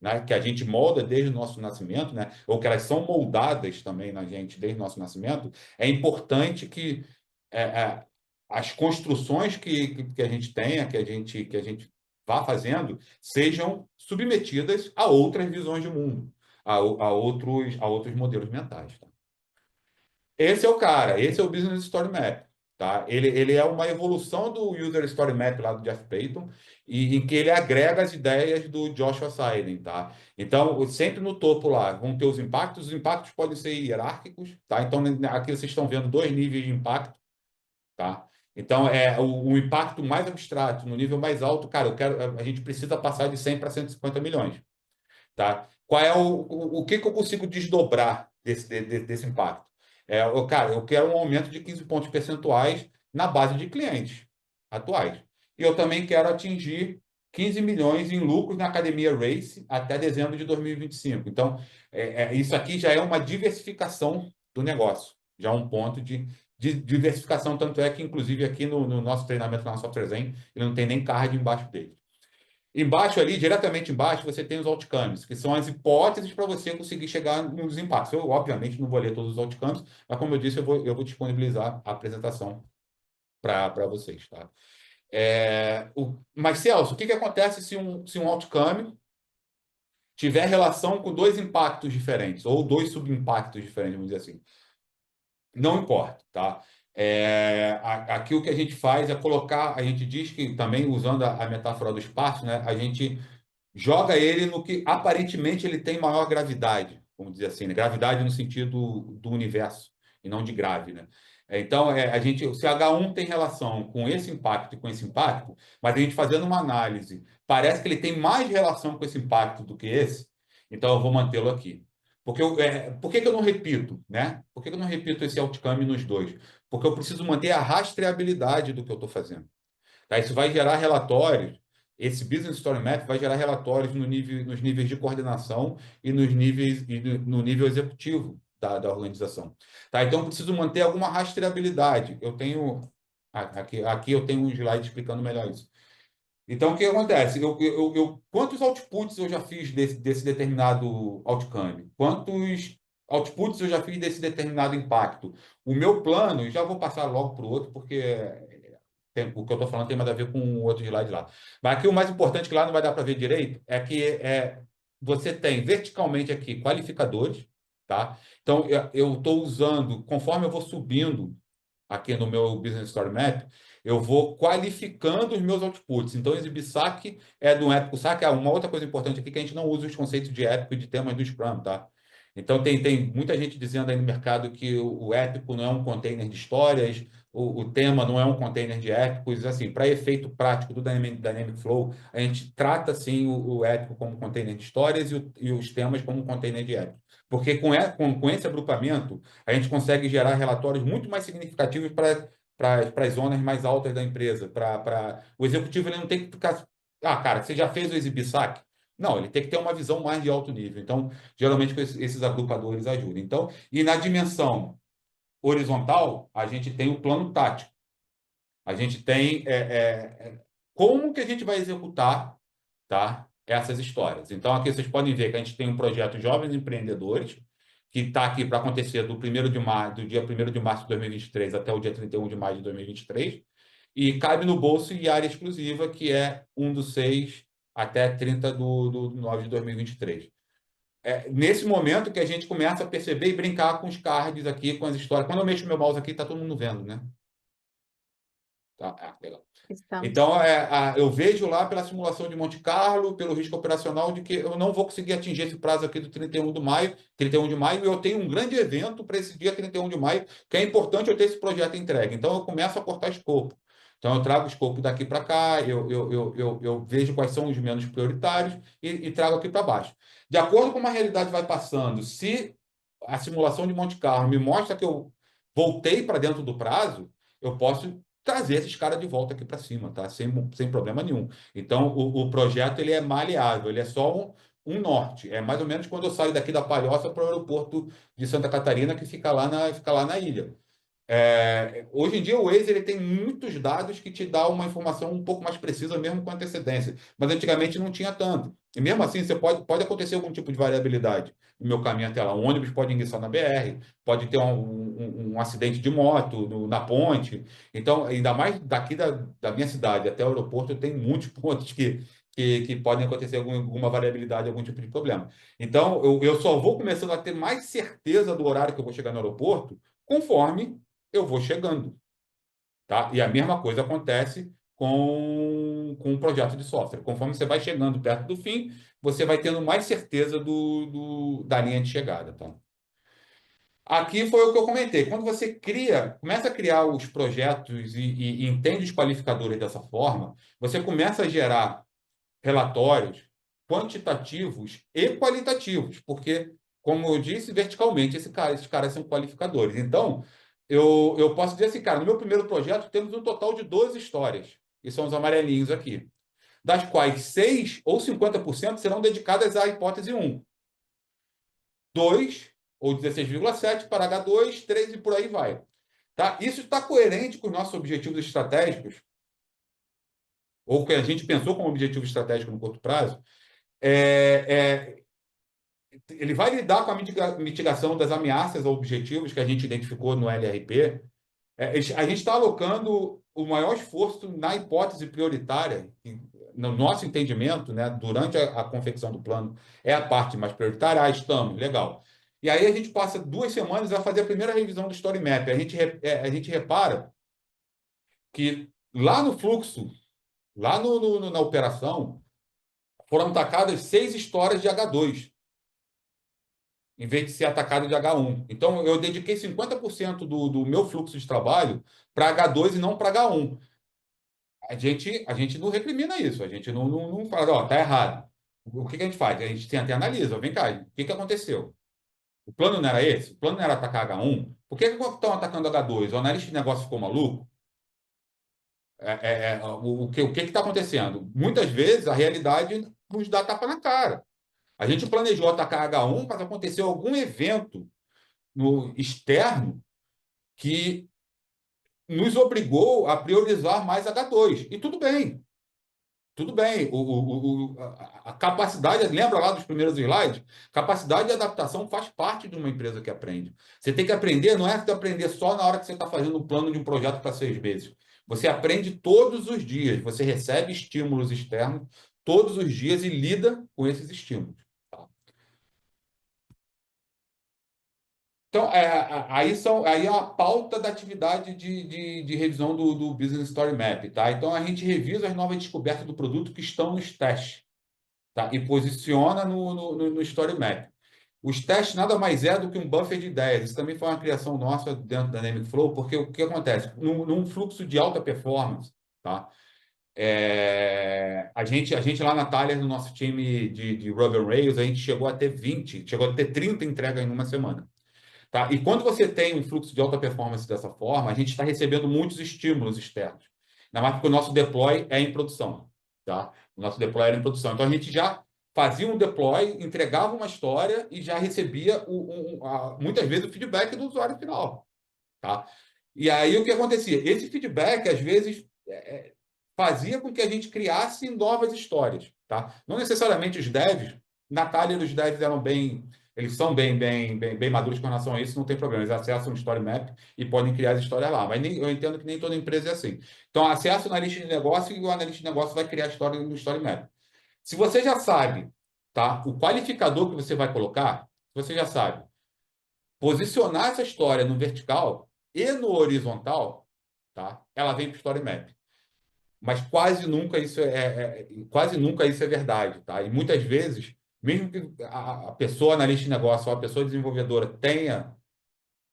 né, que a gente molda desde o nosso nascimento, né, ou que elas são moldadas também na gente desde o nosso nascimento. É importante que é, é, as construções que a gente tenha, que a gente vá fazendo, sejam submetidas a outras visões de mundo, a outros modelos mentais. Tá? Esse é o cara, esse é o Business Story Map, tá? Ele é uma evolução do User Story Map lá do Jeff Payton, e em que ele agrega as ideias do Joshua Seiden, tá? Então, sempre no topo lá vão ter os impactos podem ser hierárquicos, tá? Então, aqui vocês estão vendo dois níveis de impacto, tá? Então, o impacto mais abstrato, no nível mais alto, cara, a gente precisa passar de 100 para 150 milhões, tá? Qual é o que que eu consigo desdobrar desse impacto? Cara, eu quero um aumento de 15 pontos percentuais na base de clientes atuais. E eu também quero atingir 15 milhões em lucros na academia Race até dezembro de 2025. Então, isso aqui já é uma diversificação do negócio, já é um ponto de diversificação, tanto é que, inclusive, aqui no nosso treinamento na Software Zen, ele não tem nem card embaixo dele. Embaixo ali, diretamente embaixo, você tem os outcomes, que são as hipóteses para você conseguir chegar nos impactos. Eu, obviamente, não vou ler todos os outcomes, mas, como eu disse, eu vou disponibilizar a apresentação para vocês. Tá? Mas, Celso, o que acontece se um outcome tiver relação com dois impactos diferentes, ou dois subimpactos diferentes, vamos dizer assim? Não importa, tá? Aqui o que a gente faz é colocar, a gente diz que também, usando a metáfora do espaço, né, a gente joga ele no que aparentemente ele tem maior gravidade, vamos dizer assim, né? Gravidade no sentido do universo e não de grave, né? Então, se H1 tem relação com esse impacto e com esse impacto, mas a gente fazendo uma análise, parece que ele tem mais relação com esse impacto do que esse, então eu vou mantê-lo aqui. Por que que eu não repito, né? Por que que eu não repito esse outcome nos dois? Porque eu preciso manter a rastreabilidade do que eu estou fazendo. Tá? Isso vai gerar relatórios esse Business Story Map vai gerar relatórios no nível, nos níveis de coordenação e nos níveis e no nível executivo da organização. Tá? Então, eu preciso manter alguma rastreabilidade. Eu tenho aqui eu tenho um slide explicando melhor isso. Então, o que acontece? Quantos outputs eu já fiz desse determinado outcome? Quantos outputs eu já fiz desse determinado impacto? O meu plano, e já vou passar logo para o outro, porque o que eu estou falando tem mais a ver com o outro slide lá. Mas aqui o mais importante, que lá não vai dar para ver direito, é que você tem verticalmente aqui qualificadores, tá? Então, eu estou usando, conforme eu vou subindo aqui no meu Business Story Map, eu vou qualificando os meus outputs. Então, exibir saque é do épico saque. Uma outra coisa importante aqui é que a gente não usa os conceitos de épico e de temas do Scrum, tá? Então, tem muita gente dizendo aí no mercado que o épico não é um container de histórias, o tema não é um container de épicos. Assim, para efeito prático do Dynamic Flow, a gente trata, sim, o épico como container de histórias e os temas como container de épico. Porque com esse agrupamento, a gente consegue gerar relatórios muito mais significativos para as zonas mais altas da empresa. O executivo ele não tem que ficar. Ah, cara, você já fez o exibir-saque? Não, ele tem que ter uma visão mais de alto nível. Então, geralmente, esses agrupadores ajudam. Então, e na dimensão horizontal, a gente tem o plano tático. A gente tem como que a gente vai executar, tá, essas histórias. Então, aqui vocês podem ver que a gente tem um projeto Jovens Empreendedores, que está aqui para acontecer do dia 1º de março de 2023 até o dia 31 de maio de 2023, e cabe no bolso e área exclusiva, que é 1/6 até 30 do 9 de 2023. Nesse momento que a gente começa a perceber e brincar com os cards aqui, com as histórias. Quando eu mexo meu mouse aqui, está todo mundo vendo, né? Tá, legal. Estamos. Então, eu vejo lá pela simulação de Monte Carlo, pelo risco operacional, de que eu não vou conseguir atingir esse prazo aqui do 31 de maio, e eu tenho um grande evento para esse dia 31 de maio, que é importante eu ter esse projeto entregue. Então, eu começo a cortar escopo. Então, eu trago o escopo daqui para cá, eu vejo quais são os menos prioritários e trago aqui para baixo. De acordo com como a realidade vai passando, se a simulação de Monte Carlo me mostra que eu voltei para dentro do prazo, eu posso trazer esses caras de volta aqui para cima, tá? Sem problema nenhum. Então, o projeto ele é maleável, ele é só um norte. É mais ou menos quando eu saio daqui da Palhoça para o aeroporto de Santa Catarina, que fica lá na ilha. Hoje em dia, o Waze ele tem muitos dados que te dá uma informação um pouco mais precisa, mesmo com antecedência. Mas antigamente não tinha tanto. E mesmo assim, pode acontecer algum tipo de variabilidade no meu caminho até lá. Um ônibus pode enguiçar na BR, pode ter um acidente de moto na ponte. Então, ainda mais daqui da minha cidade até o aeroporto, tem muitos pontos que podem acontecer alguma variabilidade, algum tipo de problema. Então, eu só vou começando a ter mais certeza do horário que eu vou chegar no aeroporto conforme eu vou chegando, tá? E a mesma coisa acontece com o projeto de software. Conforme você vai chegando perto do fim, você vai tendo mais certeza da linha de chegada, tá? Aqui foi o que eu comentei. Quando você começa a criar os projetos e entende os qualificadores dessa forma, você começa a gerar relatórios quantitativos e qualitativos, porque, como eu disse, verticalmente, esses caras são qualificadores. Então, eu posso dizer assim, cara, no meu primeiro projeto temos um total de 12 histórias, que são os amarelinhos aqui, das quais 6 ou 50% serão dedicadas à hipótese 1, 2 ou 16,7 para H2, 3 e por aí vai. Tá? Isso está coerente com os nossos objetivos estratégicos, ou que a gente pensou como objetivo estratégico no curto prazo. É, ele vai lidar com a mitigação das ameaças a objetivos que a gente identificou no LRP. A gente está alocando o maior esforço na hipótese prioritária, que, no nosso entendimento, né, durante a confecção do plano, é a parte mais prioritária. Estamos, legal. E aí a gente passa 2 semanas a fazer a primeira revisão do Story Map. A gente repara que lá no fluxo, lá na operação, foram atacadas 6 histórias de H2 em vez de ser atacado de H1. Então, eu dediquei 50% do meu fluxo de trabalho para H2 e não para H1. A gente não recrimina isso, a gente não fala, ó, tá errado. O que a gente faz? A gente tenta e analisa, vem cá, o que aconteceu? O plano não era esse? O plano não era atacar H1? Por que estão atacando H2? O analista de negócio ficou maluco? O que está acontecendo? Muitas vezes a realidade nos dá tapa na cara. A gente planejou atacar H1, mas aconteceu algum evento no externo que nos obrigou a priorizar mais H2. E tudo bem, tudo bem. A capacidade, lembra lá dos primeiros slides? Capacidade de adaptação faz parte de uma empresa que aprende. Você tem que aprender, não é que aprender só na hora que você está fazendo um plano de um projeto para 6 meses. Você aprende todos os dias, você recebe estímulos externos todos os dias e lida com esses estímulos. Tá? Então, aí é a pauta da atividade de revisão do Business Story Map, tá? Então, a gente revisa as novas descobertas do produto que estão nos testes, tá? E posiciona no Story Map. Os testes nada mais é do que um buffer de ideias. Isso também foi uma criação nossa dentro da Dynamic Flow, porque o que acontece? Num fluxo de alta performance, tá? A gente lá na Thalia, no nosso time de Ruby on Rails, a gente chegou a ter 20, chegou a ter 30 entregas em uma semana. Tá? E quando você tem um fluxo de alta performance dessa forma, a gente está recebendo muitos estímulos externos. Ainda mais porque o nosso deploy é em produção. Tá? O nosso deploy era em produção. Então a gente já fazia um deploy, entregava uma história e já recebia muitas vezes o feedback do usuário final. Tá? E aí o que acontecia? Esse feedback, às vezes, fazia com que a gente criasse novas histórias. Tá? Não necessariamente os devs, Natália e os devs eles são bem maduros com relação a isso, não tem problema. Eles acessam o Story Map e podem criar as histórias lá. Mas eu entendo que nem toda empresa é assim. Então, acesso na lista de negócio e o analista de negócio vai criar a história no Story Map. Se você já sabe, tá, o qualificador que você vai colocar, você já sabe posicionar essa história no vertical e no horizontal, tá, ela vem para o Story Map. Mas quase nunca isso é verdade, tá? E muitas vezes, mesmo que a pessoa analista de negócio ou a pessoa desenvolvedora tenha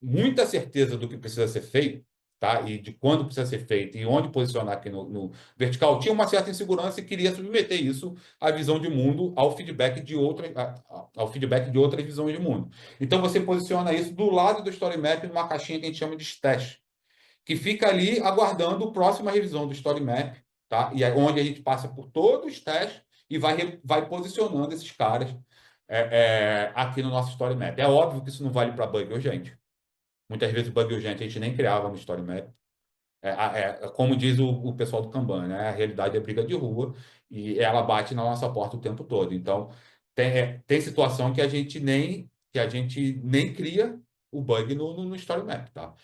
muita certeza do que precisa ser feito, tá? E de quando precisa ser feito e onde posicionar aqui no vertical, tinha uma certa insegurança e queria submeter isso à visão de mundo, ao feedback de outras visões de mundo. Então você posiciona isso do lado do Story Map numa caixinha que a gente chama de stash, que fica ali aguardando a próxima revisão do Story Map, tá? E é onde a gente passa por todos os testes e vai posicionando esses caras aqui no nosso Story Map. É óbvio que isso não vale para bug urgente. Muitas vezes bug urgente a gente nem criava no Story Map. Como diz o pessoal do Kanban, né? A realidade é briga de rua e ela bate na nossa porta o tempo todo. Então, tem situação que a gente nem cria o bug no Story Map, tá?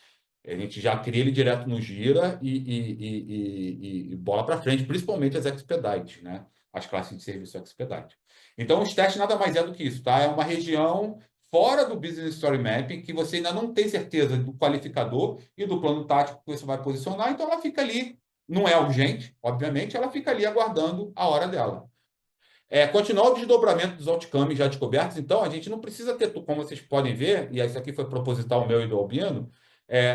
A gente já cria ele direto no Gira e bola para frente, principalmente as Expedite, né? As classes de serviço Expedite. Então, os testes nada mais é do que isso, tá? É uma região fora do Business Story Mapping que você ainda não tem certeza do qualificador e do plano tático que você vai posicionar, então ela fica ali, não é urgente, obviamente, ela fica ali aguardando a hora dela. Continuar o desdobramento dos outcomes já descobertos, então a gente não precisa ter, como vocês podem ver, e isso aqui foi proposital meu e do Albino,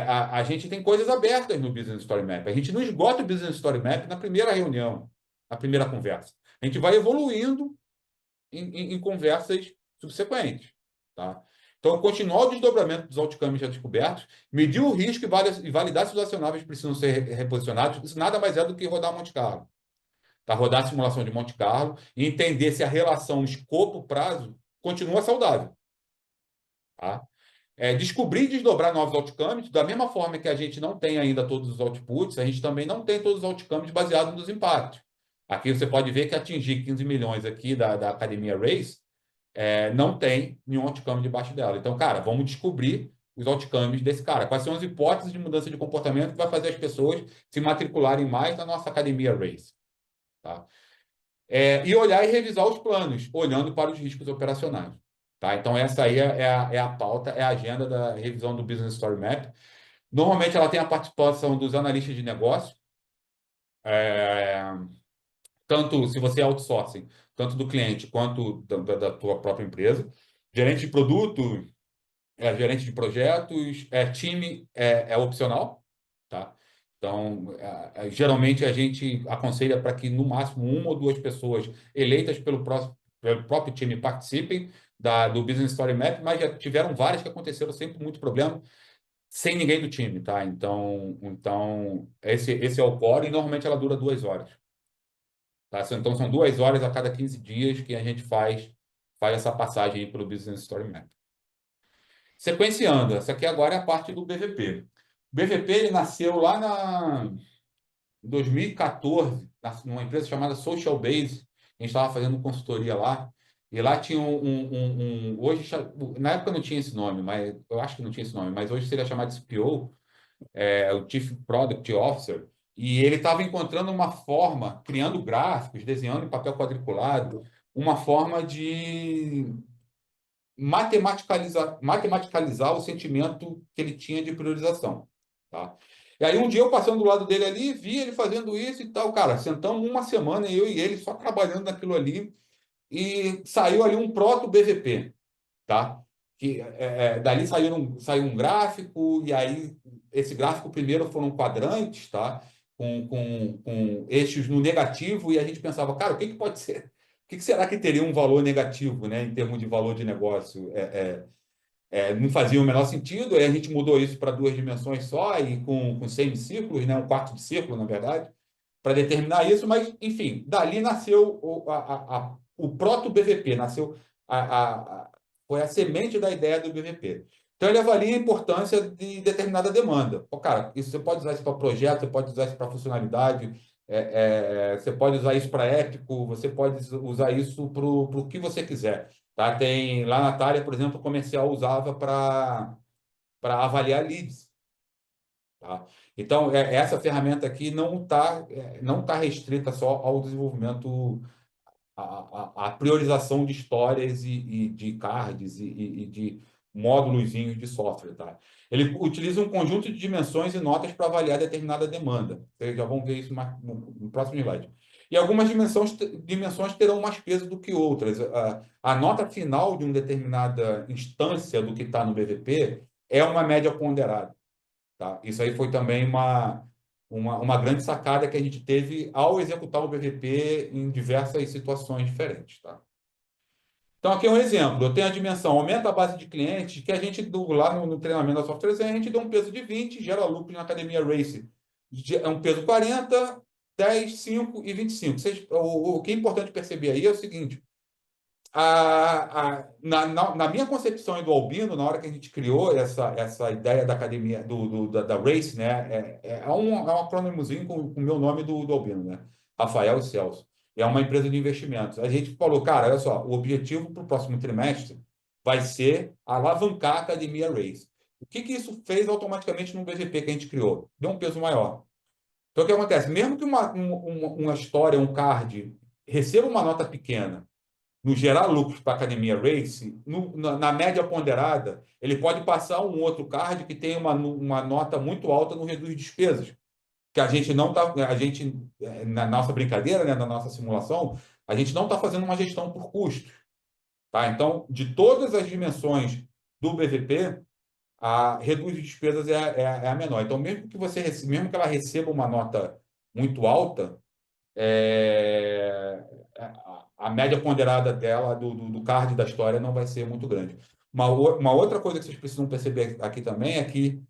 a gente tem coisas abertas no Business Story Map. A gente não esgota o Business Story Map na primeira reunião, na primeira conversa. A gente vai evoluindo em conversas subsequentes. Tá? Então, continuar o desdobramento dos outcomes já descobertos, medir o risco e validar se os acionáveis precisam ser reposicionados, isso nada mais é do que rodar Monte Carlo. Tá? Rodar a simulação de Monte Carlo e entender se a relação escopo-prazo continua saudável. Tá? Descobrir e desdobrar novos outcomes, da mesma forma que a gente não tem ainda todos os outputs, a gente também não tem todos os outcomes baseados nos impactos. Aqui você pode ver que atingir 15 milhões aqui da Academia Race não tem nenhum outcome debaixo dela. Então, cara, vamos descobrir os outcomes desse cara. Quais são as hipóteses de mudança de comportamento que vai fazer as pessoas se matricularem mais na nossa Academia Race. Tá? E olhar e revisar os planos, olhando para os riscos operacionais. Tá? Então, essa aí é a pauta, é a agenda da revisão do Business Story Map. Normalmente, ela tem a participação dos analistas de negócio, é, tanto se você é outsourcing, tanto do cliente quanto da tua própria empresa. Gerente de produto, gerente de projetos, time é opcional, tá? Então, geralmente a gente aconselha para que no máximo uma ou duas pessoas eleitas pelo próprio time participem do Business Story Map, mas já tiveram várias que aconteceram sempre com muito problema. sem ninguém do time, tá? Então esse é o core e normalmente ela dura 2 horas, tá? Então são 2 horas a cada 15 dias que a gente faz essa passagem para o Business Story Map. Sequenciando, essa aqui agora é a parte do BVP. O BVP ele nasceu lá em 2014, numa empresa chamada Social Base. A gente estava fazendo consultoria lá. E lá tinha hoje, na época não tinha esse nome, mas eu acho que não tinha esse nome, mas hoje seria chamado de CPO, o Chief Product Officer. E ele estava encontrando uma forma, criando gráficos, desenhando em papel quadriculado, uma forma de matematicalizar o sentimento que ele tinha de priorização, tá? E aí um dia eu passando do lado dele ali, vi ele fazendo isso e tal, cara, sentamos uma semana, eu e ele só trabalhando naquilo ali, e saiu ali um proto BVP, tá? Que dali saiu um gráfico, e aí esse gráfico primeiro foram quadrantes, tá? Com eixos no negativo, e a gente pensava, cara, o que que pode ser? O que que será que teria um valor negativo, né, em termos de valor de negócio? Não fazia o menor sentido, aí a gente mudou isso para 2 dimensões só, e com semicírculos, né, um quarto de círculo, na verdade, para determinar isso, mas, enfim, dali nasceu o proto-BVP, nasceu a, a, a- foi a semente da ideia do BVP. Então, ele avalia a importância de determinada demanda. Pô, cara, isso, você pode usar isso para projeto, você pode usar isso para funcionalidade, você pode usar isso para épico, você pode usar isso para o que você quiser. Tá? Tem, lá na Atalha, por exemplo, o comercial usava para avaliar leads. Tá? Então, essa ferramenta aqui não tá restrita só ao desenvolvimento, à priorização de histórias e de cards e de módulozinhos de software. Tá? Ele utiliza um conjunto de dimensões e notas para avaliar determinada demanda. Vocês já vão ver isso no próximo slide. E algumas dimensões terão mais peso do que outras. A nota final de uma determinada instância do que está no BVP é uma média ponderada. Tá? Isso aí foi também uma grande sacada que a gente teve ao executar o BVP em diversas situações diferentes. Tá? Então, aqui é um exemplo. Eu tenho a dimensão, aumenta a base de clientes, que a gente, lá no treinamento da software, a gente deu um peso de 20, gera lucro na academia Race. É um peso 40, 10, 5 e 25. O que é importante perceber aí é o seguinte: na minha concepção e do Albino, na hora que a gente criou essa ideia da academia, da Race, né? É um acrônimozinho com o meu nome do Albino, né? Rafael e Celso. É uma empresa de investimentos. A gente falou, cara, olha só, o objetivo para o próximo trimestre vai ser alavancar a academia Race. O que que isso fez automaticamente no BVP que a gente criou? Deu um peso maior. Então, o que acontece? Mesmo que uma história, um card, receba uma nota pequena, no gerar lucros para a academia Race, na média ponderada, ele pode passar um outro card que tem uma nota muito alta no reduz despesas. Que a gente não está, na nossa brincadeira, né, na nossa simulação, a gente não está fazendo uma gestão por custos. Tá? Então, de todas as dimensões do BVP, a reduz despesas é a menor. Então, mesmo que ela receba uma nota muito alta, a média ponderada dela, do card da história, não vai ser muito grande. Uma outra coisa que vocês precisam perceber aqui também é que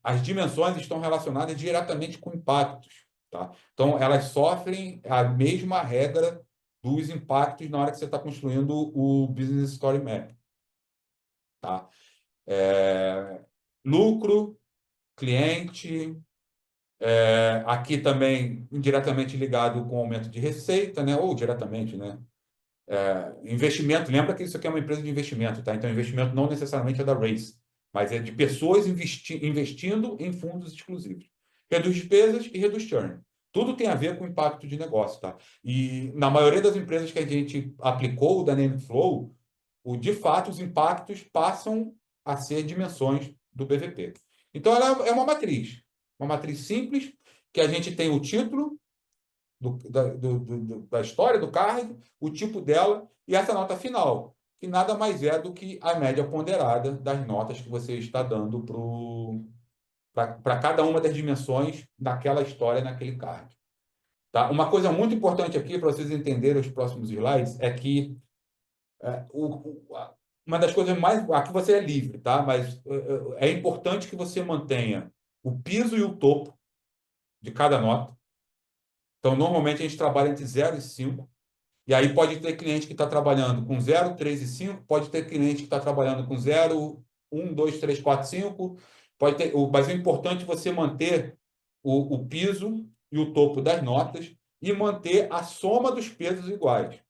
as dimensões estão relacionadas diretamente com impactos. Tá? Então, elas sofrem a mesma regra dos impactos na hora que você está construindo o Business Story Map. Tá? Lucro, cliente, aqui também indiretamente ligado com o aumento de receita, né? Ou diretamente, né? Investimento, lembra que isso aqui é uma empresa de investimento, tá? Então, investimento não necessariamente é da Race, mas é de pessoas investindo em fundos exclusivos. Reduz despesas e reduz churn. Tudo tem a ver com impacto de negócio, tá? E na maioria das empresas que a gente aplicou o Dynamic Flow, de fato, os impactos passam a ser dimensões do BVP. Então, ela é uma matriz simples, que a gente tem o título, da história do card, o tipo dela e essa nota final, que nada mais é do que a média ponderada das notas que você está dando para cada uma das dimensões daquela história, naquele card. Tá? Uma coisa muito importante aqui, para vocês entenderem os próximos slides, é que é, o, uma das coisas mais. Aqui você é livre, tá? Mas é importante que você mantenha o piso e o topo de cada nota. Então, normalmente a gente trabalha entre 0 e 5. E aí pode ter cliente que está trabalhando com 0, 3 e 5, pode ter cliente que está trabalhando com 0, 1, 2, 3, 4, 5. Pode ter, mas o importante é você manter o piso e o topo das notas e manter a soma dos pesos iguais,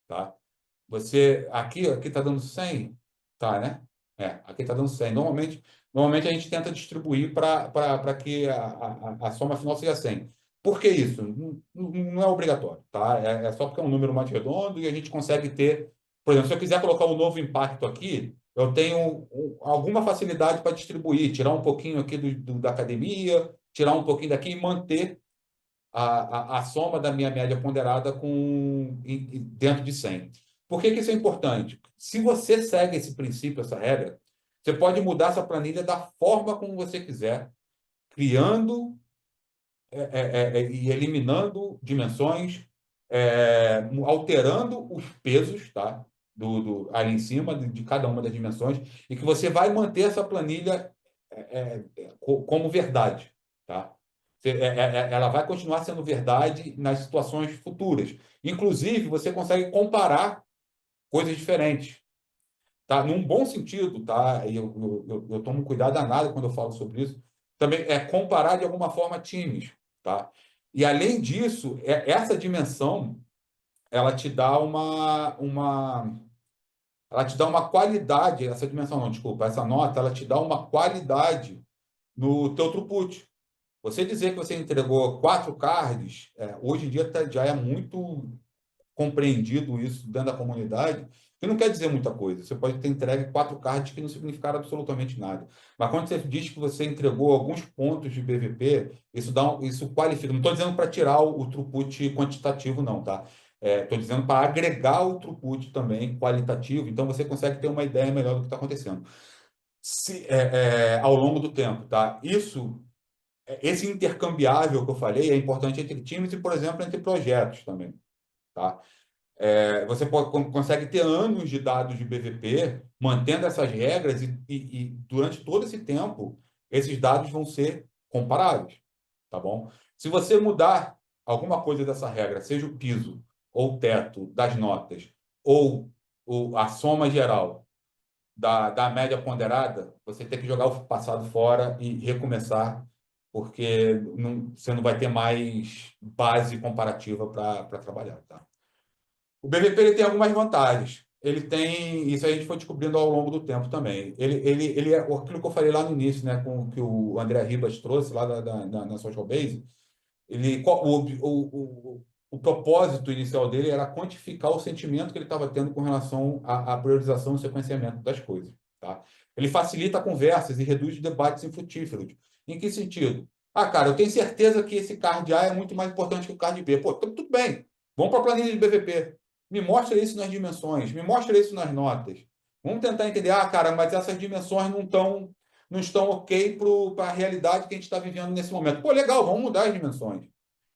tá? Você aqui está dando 100, tá, né? Aqui está dando 100. Normalmente a gente tenta distribuir para que a soma final seja 100. Por que isso? Não é obrigatório, tá? É só porque é um número mais redondo e a gente consegue ter. Por exemplo, se eu quiser colocar um novo impacto aqui, eu tenho alguma facilidade para distribuir, tirar um pouquinho aqui da academia, tirar um pouquinho daqui e manter a soma da minha média ponderada dentro de 100. Por que isso é importante? Se você segue esse princípio, essa regra, você pode mudar essa planilha da forma como você quiser, criando e eliminando dimensões, alterando os pesos, tá? Ali em cima de cada uma das dimensões, e que você vai manter essa planilha como verdade, tá? Ela vai continuar sendo verdade nas situações futuras. Inclusive, você consegue comparar coisas diferentes, tá? Num bom sentido, tá? E eu tomo cuidado danado quando eu falo sobre isso. Também é comparar de alguma forma times, tá? E além disso, essa dimensão, ela te dá ela te dá uma qualidade, essa dimensão não, desculpa, essa nota, ela te dá uma qualidade no teu throughput. Você dizer que você entregou 4 cards, hoje em dia já é muito compreendido isso dentro da comunidade, que não quer dizer muita coisa. Você pode ter entregue 4 cards que não significaram absolutamente nada. Mas quando você diz que você entregou alguns pontos de BVP, isso qualifica. Não estou dizendo para tirar o throughput quantitativo, não, tá? Estou dizendo para agregar o throughput também qualitativo, então você consegue ter uma ideia melhor do que está acontecendo. Ao longo do tempo, tá? Esse intercambiável que eu falei é importante entre times e, por exemplo, entre projetos também, tá? Você consegue ter anos de dados de BVP mantendo essas regras e durante todo esse tempo, esses dados vão ser comparáveis, tá bom? Se você mudar alguma coisa dessa regra, seja o piso ou o teto das notas ou a soma geral da média ponderada, você tem que jogar o passado fora e recomeçar, porque você não vai ter mais base comparativa para trabalhar, tá? O BVP ele tem algumas vantagens. Ele tem, isso a gente foi descobrindo ao longo do tempo também. Ele é aquilo que eu falei lá no início, né, com que o André Ribas trouxe lá na Social Base. O propósito inicial dele era quantificar o sentimento que ele estava tendo com relação à priorização e sequenciamento das coisas, tá? Ele facilita conversas e reduz debates infrutíferos. Em que sentido? Ah, cara, eu tenho certeza que esse card A é muito mais importante que o card B. Pô, então tudo bem. Vamos para a planilha de BVP. Me mostra isso nas dimensões, me mostra isso nas notas. Vamos tentar entender, cara, mas essas dimensões não estão ok para a realidade que a gente está vivendo nesse momento. Pô, legal, vamos mudar as dimensões.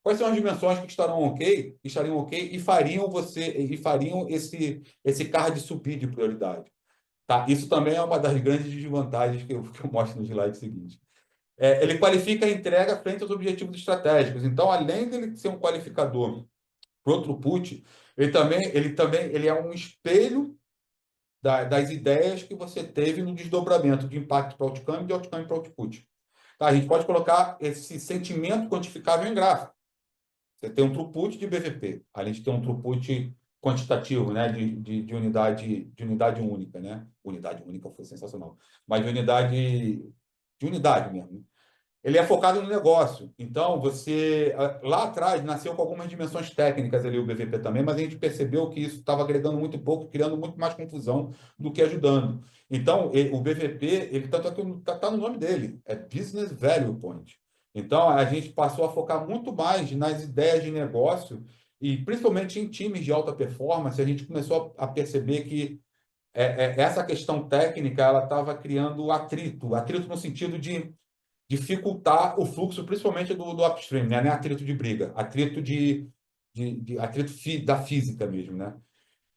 Quais são as dimensões que estariam ok e fariam esse card subir de prioridade? Tá? Isso também é uma das grandes desvantagens que eu mostro no slide seguinte. Ele qualifica a entrega frente aos objetivos estratégicos. Então, além dele ser um qualificador para o throughput, ele é um espelho das ideias que você teve no desdobramento de impacto para outcome e de outcome para output. Tá? A gente pode colocar esse sentimento quantificável em gráfico. Você tem um throughput de BVP, além de ter um throughput quantitativo, né, de unidade única, né? Unidade única foi sensacional, mas de unidade mesmo. Ele é focado no negócio. Então, lá atrás, nasceu com algumas dimensões técnicas ali o BVP também, mas a gente percebeu que isso estava agregando muito pouco, criando muito mais confusão do que ajudando. Então, o BVP, ele tanto é que está no nome dele, é Business Value Point. Então, a gente passou a focar muito mais nas ideias de negócio e, principalmente em times de alta performance, a gente começou a perceber que essa questão técnica ela estava criando atrito no sentido de dificultar o fluxo, principalmente do upstream, né? Não é atrito de briga, atrito da física mesmo, né?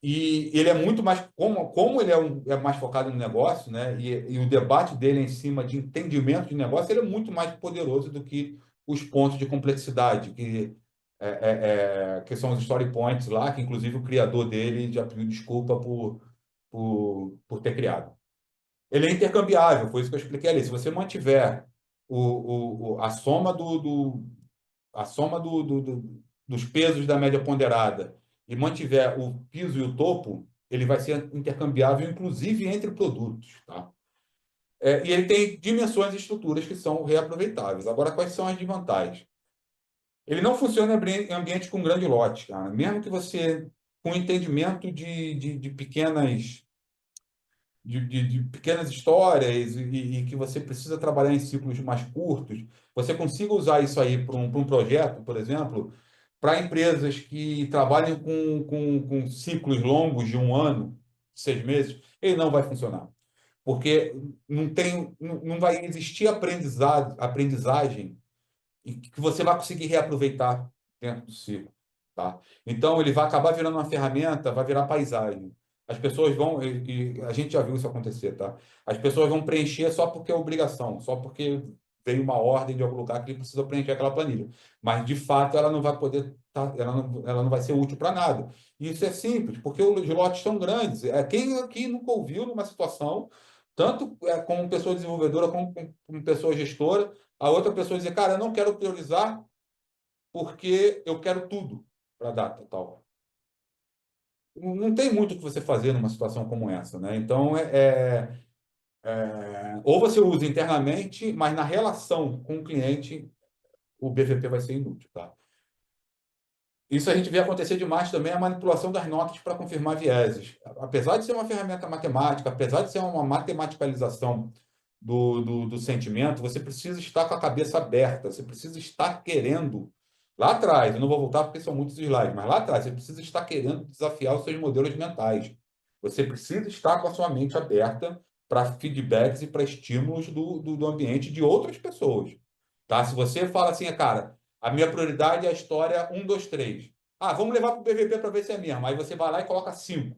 E ele é muito mais, como ele é mais focado no negócio, né? E o debate dele é em cima de entendimento de negócio, ele é muito mais poderoso do que os pontos de complexidade, que são os story points lá, que inclusive o criador dele já pediu desculpa por ter criado. Ele é intercambiável, foi isso que eu expliquei ali. Se você mantiver a soma a soma dos pesos da média ponderada e mantiver o piso e o topo, ele vai ser intercambiável, inclusive entre produtos, tá? E ele tem dimensões e estruturas que são reaproveitáveis. Agora, quais são as desvantagens? Ele não funciona em ambiente com grande lote, cara. Mesmo que você, com entendimento de de pequenas histórias e que você precisa trabalhar em ciclos mais curtos, você consiga usar isso aí para um projeto, por exemplo, para empresas que trabalham com ciclos longos de um ano, 6 meses, ele não vai funcionar. Porque não vai existir aprendizagem e que você vai conseguir reaproveitar dentro do ciclo, tá? Então, ele vai acabar virando uma ferramenta, vai virar paisagem. As pessoas vão, e a gente já viu isso acontecer, tá? As pessoas vão preencher só porque é obrigação, só porque veio uma ordem de algum lugar que precisa preencher aquela planilha. Mas, de fato, ela não vai poder, ela não vai ser útil para nada. E isso é simples, porque os lotes são grandes. Quem aqui nunca ouviu numa situação, tanto como pessoa desenvolvedora como pessoa gestora, a outra pessoa dizer, cara, eu não quero priorizar porque eu quero tudo para a data tal. Não tem muito o que você fazer numa situação como essa, né? Então, ou você usa internamente, mas na relação com o cliente, o BVP vai ser inútil, tá? Isso a gente vê acontecer demais também, a manipulação das notas para confirmar vieses. Apesar de ser uma ferramenta matemática, apesar de ser uma matematicalização do sentimento, você precisa estar com a cabeça aberta, você precisa estar querendo. Lá atrás, eu não vou voltar porque são muitos slides, mas lá atrás, você precisa estar querendo desafiar os seus modelos mentais. Você precisa estar com a sua mente aberta para feedbacks e para estímulos do ambiente de outras pessoas. Tá? Se você fala assim, cara, a minha prioridade é a história um 2 3. Ah, vamos levar para o BVP para ver se é mesmo. Aí você vai lá e coloca 5.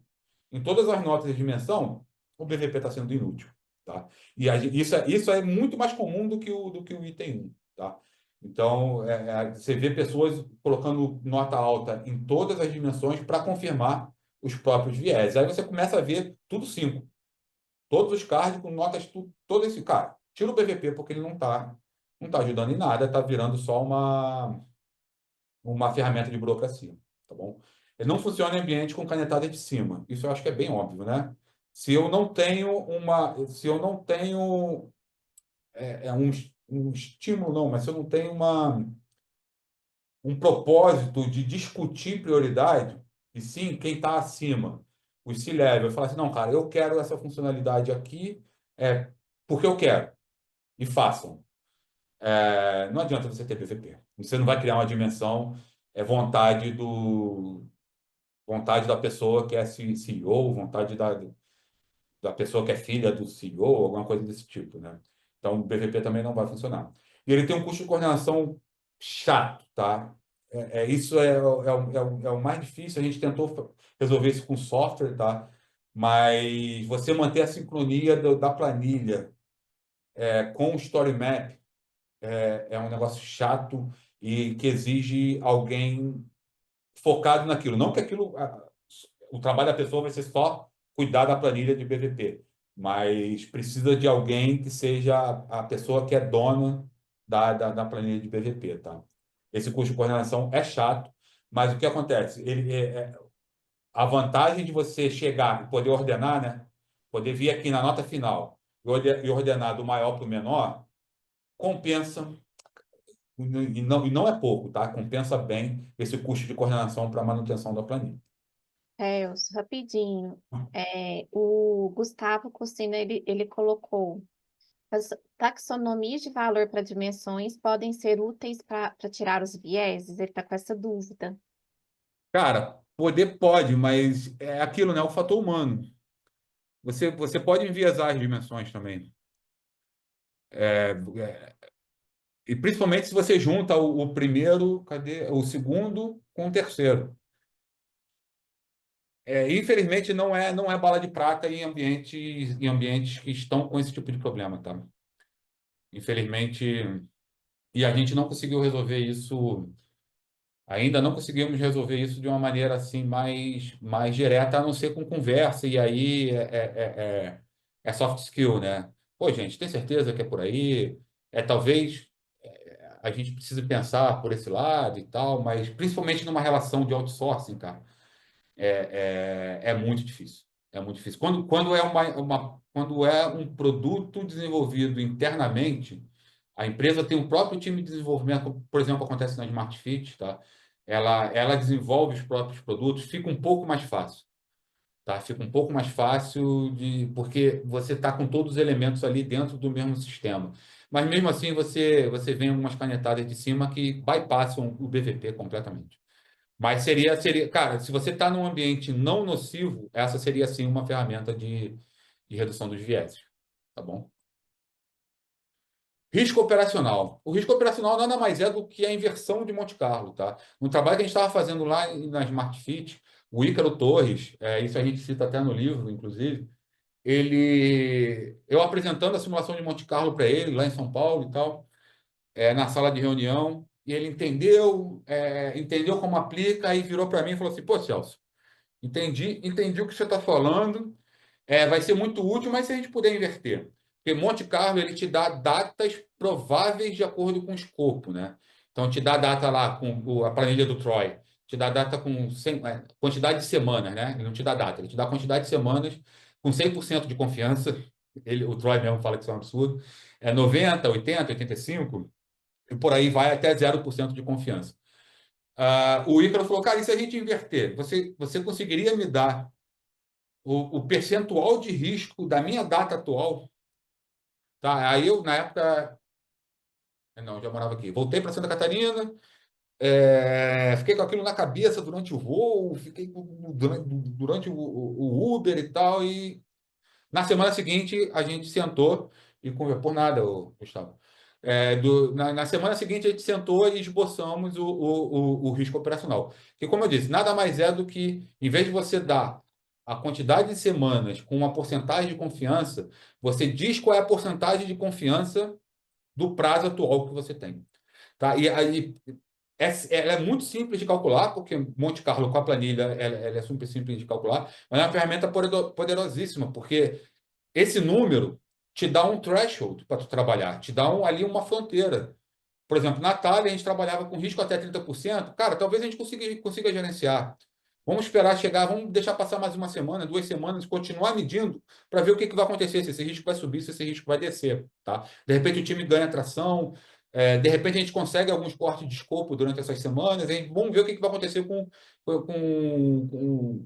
Em todas as notas de dimensão, o BVP está sendo inútil. Tá? E isso é muito mais comum do que o item um. Tá? Então, você vê pessoas colocando nota alta em todas as dimensões para confirmar os próprios viés. Aí você começa a ver tudo 5. Todos os cards com notas, todo esse cara. Tira o BVP porque ele não tá ajudando em nada, está virando só uma ferramenta de burocracia. Tá bom? Ele não funciona em ambiente com canetada de cima. Isso eu acho que é bem óbvio, né? Se eu não tenho um estímulo, não, mas se eu não tenho um propósito de discutir prioridade, e sim quem está acima, o C-level, fala assim, não, cara, eu quero essa funcionalidade aqui, porque eu quero, e façam. Não adianta você ter PVP. Você não vai criar uma dimensão, vontade da pessoa que é CEO, vontade da pessoa que é filha do CEO, alguma coisa desse tipo, né? Então, o BVP também não vai funcionar. E ele tem um custo de coordenação chato, tá? Isso é o mais difícil. A gente tentou resolver isso com software, tá? Mas você manter a sincronia da planilha com o Story Map é um negócio chato e que exige alguém focado naquilo. Não que o trabalho da pessoa vai ser só cuidar da planilha de BVP, mas precisa de alguém que seja a pessoa que é dona da planilha de BVP, tá? Esse curso de coordenação é chato, mas o que acontece? A vantagem de você chegar e poder ordenar, né? Poder vir aqui na nota final e ordenar do maior para o menor, compensa, e não é pouco, tá? Compensa bem esse custo de coordenação para a manutenção da planilha. Elcio, rapidinho. O Gustavo Cucina, ele colocou: as taxonomias de valor para dimensões podem ser úteis para tirar os vieses? Ele está com essa dúvida. Cara, poder pode, mas é aquilo, né? O fator humano. Você pode enviesar as dimensões também. E principalmente se você junta o primeiro, cadê? O segundo com o terceiro. Infelizmente, não é bala de prata em ambientes que estão com esse tipo de problema, tá? Infelizmente, e a gente não conseguiu resolver isso, ainda não conseguimos resolver isso de uma maneira assim mais direta, a não ser com conversa, e aí é soft skill, né? Pô, gente, tem certeza que é por aí? Talvez a gente precise pensar por esse lado e tal, mas principalmente numa relação de outsourcing, cara. É muito difícil. É muito difícil. Quando é um produto desenvolvido internamente, a empresa tem o próprio time de desenvolvimento, por exemplo, acontece na Smart Fit, tá? Ela desenvolve os próprios produtos, fica um pouco mais fácil, tá? Fica um pouco mais fácil porque você está com todos os elementos ali dentro do mesmo sistema. Mas mesmo assim, você vem algumas canetadas de cima que bypassam o BVP completamente. Mas cara, se você está num ambiente não nocivo, essa seria sim uma ferramenta de redução dos vieses, tá bom? Risco operacional. O risco operacional nada mais é do que a inversão de Monte Carlo, tá? No trabalho que a gente estava fazendo lá na Smart Fit, o Ícaro Torres, isso a gente cita até no livro, inclusive, eu apresentando a simulação de Monte Carlo para ele lá em São Paulo e tal, na sala de reunião, e ele entendeu como aplica, aí virou para mim e falou assim: pô, Celso, entendi o que você está falando. Vai ser muito útil, mas se a gente puder inverter. Porque Monte Carlo ele te dá datas prováveis de acordo com o escopo, né? Então, te dá data lá com a planilha do Troy, te dá data com quantidade de semanas, né? Ele não te dá data, ele te dá quantidade de semanas com 100% de confiança. O Troy mesmo fala que isso é um absurdo. 90, 80, 85, e por aí vai até 0% de confiança. O Ícaro falou, cara, e se a gente inverter? Você conseguiria me dar o percentual de risco da minha data atual, tá? Aí eu, na época, não, já morava aqui. Voltei para Santa Catarina, fiquei com aquilo na cabeça durante o voo, fiquei durante o Uber e tal, e na semana seguinte a gente sentou e conversou, por nada, Gustavo. Na semana seguinte a gente sentou e esboçamos o risco operacional. Que, como eu disse, nada mais é do que, em vez de você dar a quantidade de semanas com uma porcentagem de confiança, você diz qual é a porcentagem de confiança do prazo atual que você tem. Tá? E aí ela é muito simples de calcular, porque Monte Carlo com a planilha ela é super simples de calcular, mas é uma ferramenta poderosíssima, porque esse número te dá um threshold para tu trabalhar, te dá ali uma fronteira. Por exemplo, na Itália, a gente trabalhava com risco até 30%. Cara, talvez a gente consiga gerenciar. Vamos esperar chegar, vamos deixar passar mais uma semana, 2 semanas, continuar medindo para ver o que vai acontecer, se esse risco vai subir, se esse risco vai descer. Tá? De repente o time ganha tração, de repente a gente consegue alguns cortes de escopo durante essas semanas, vamos ver o que vai acontecer com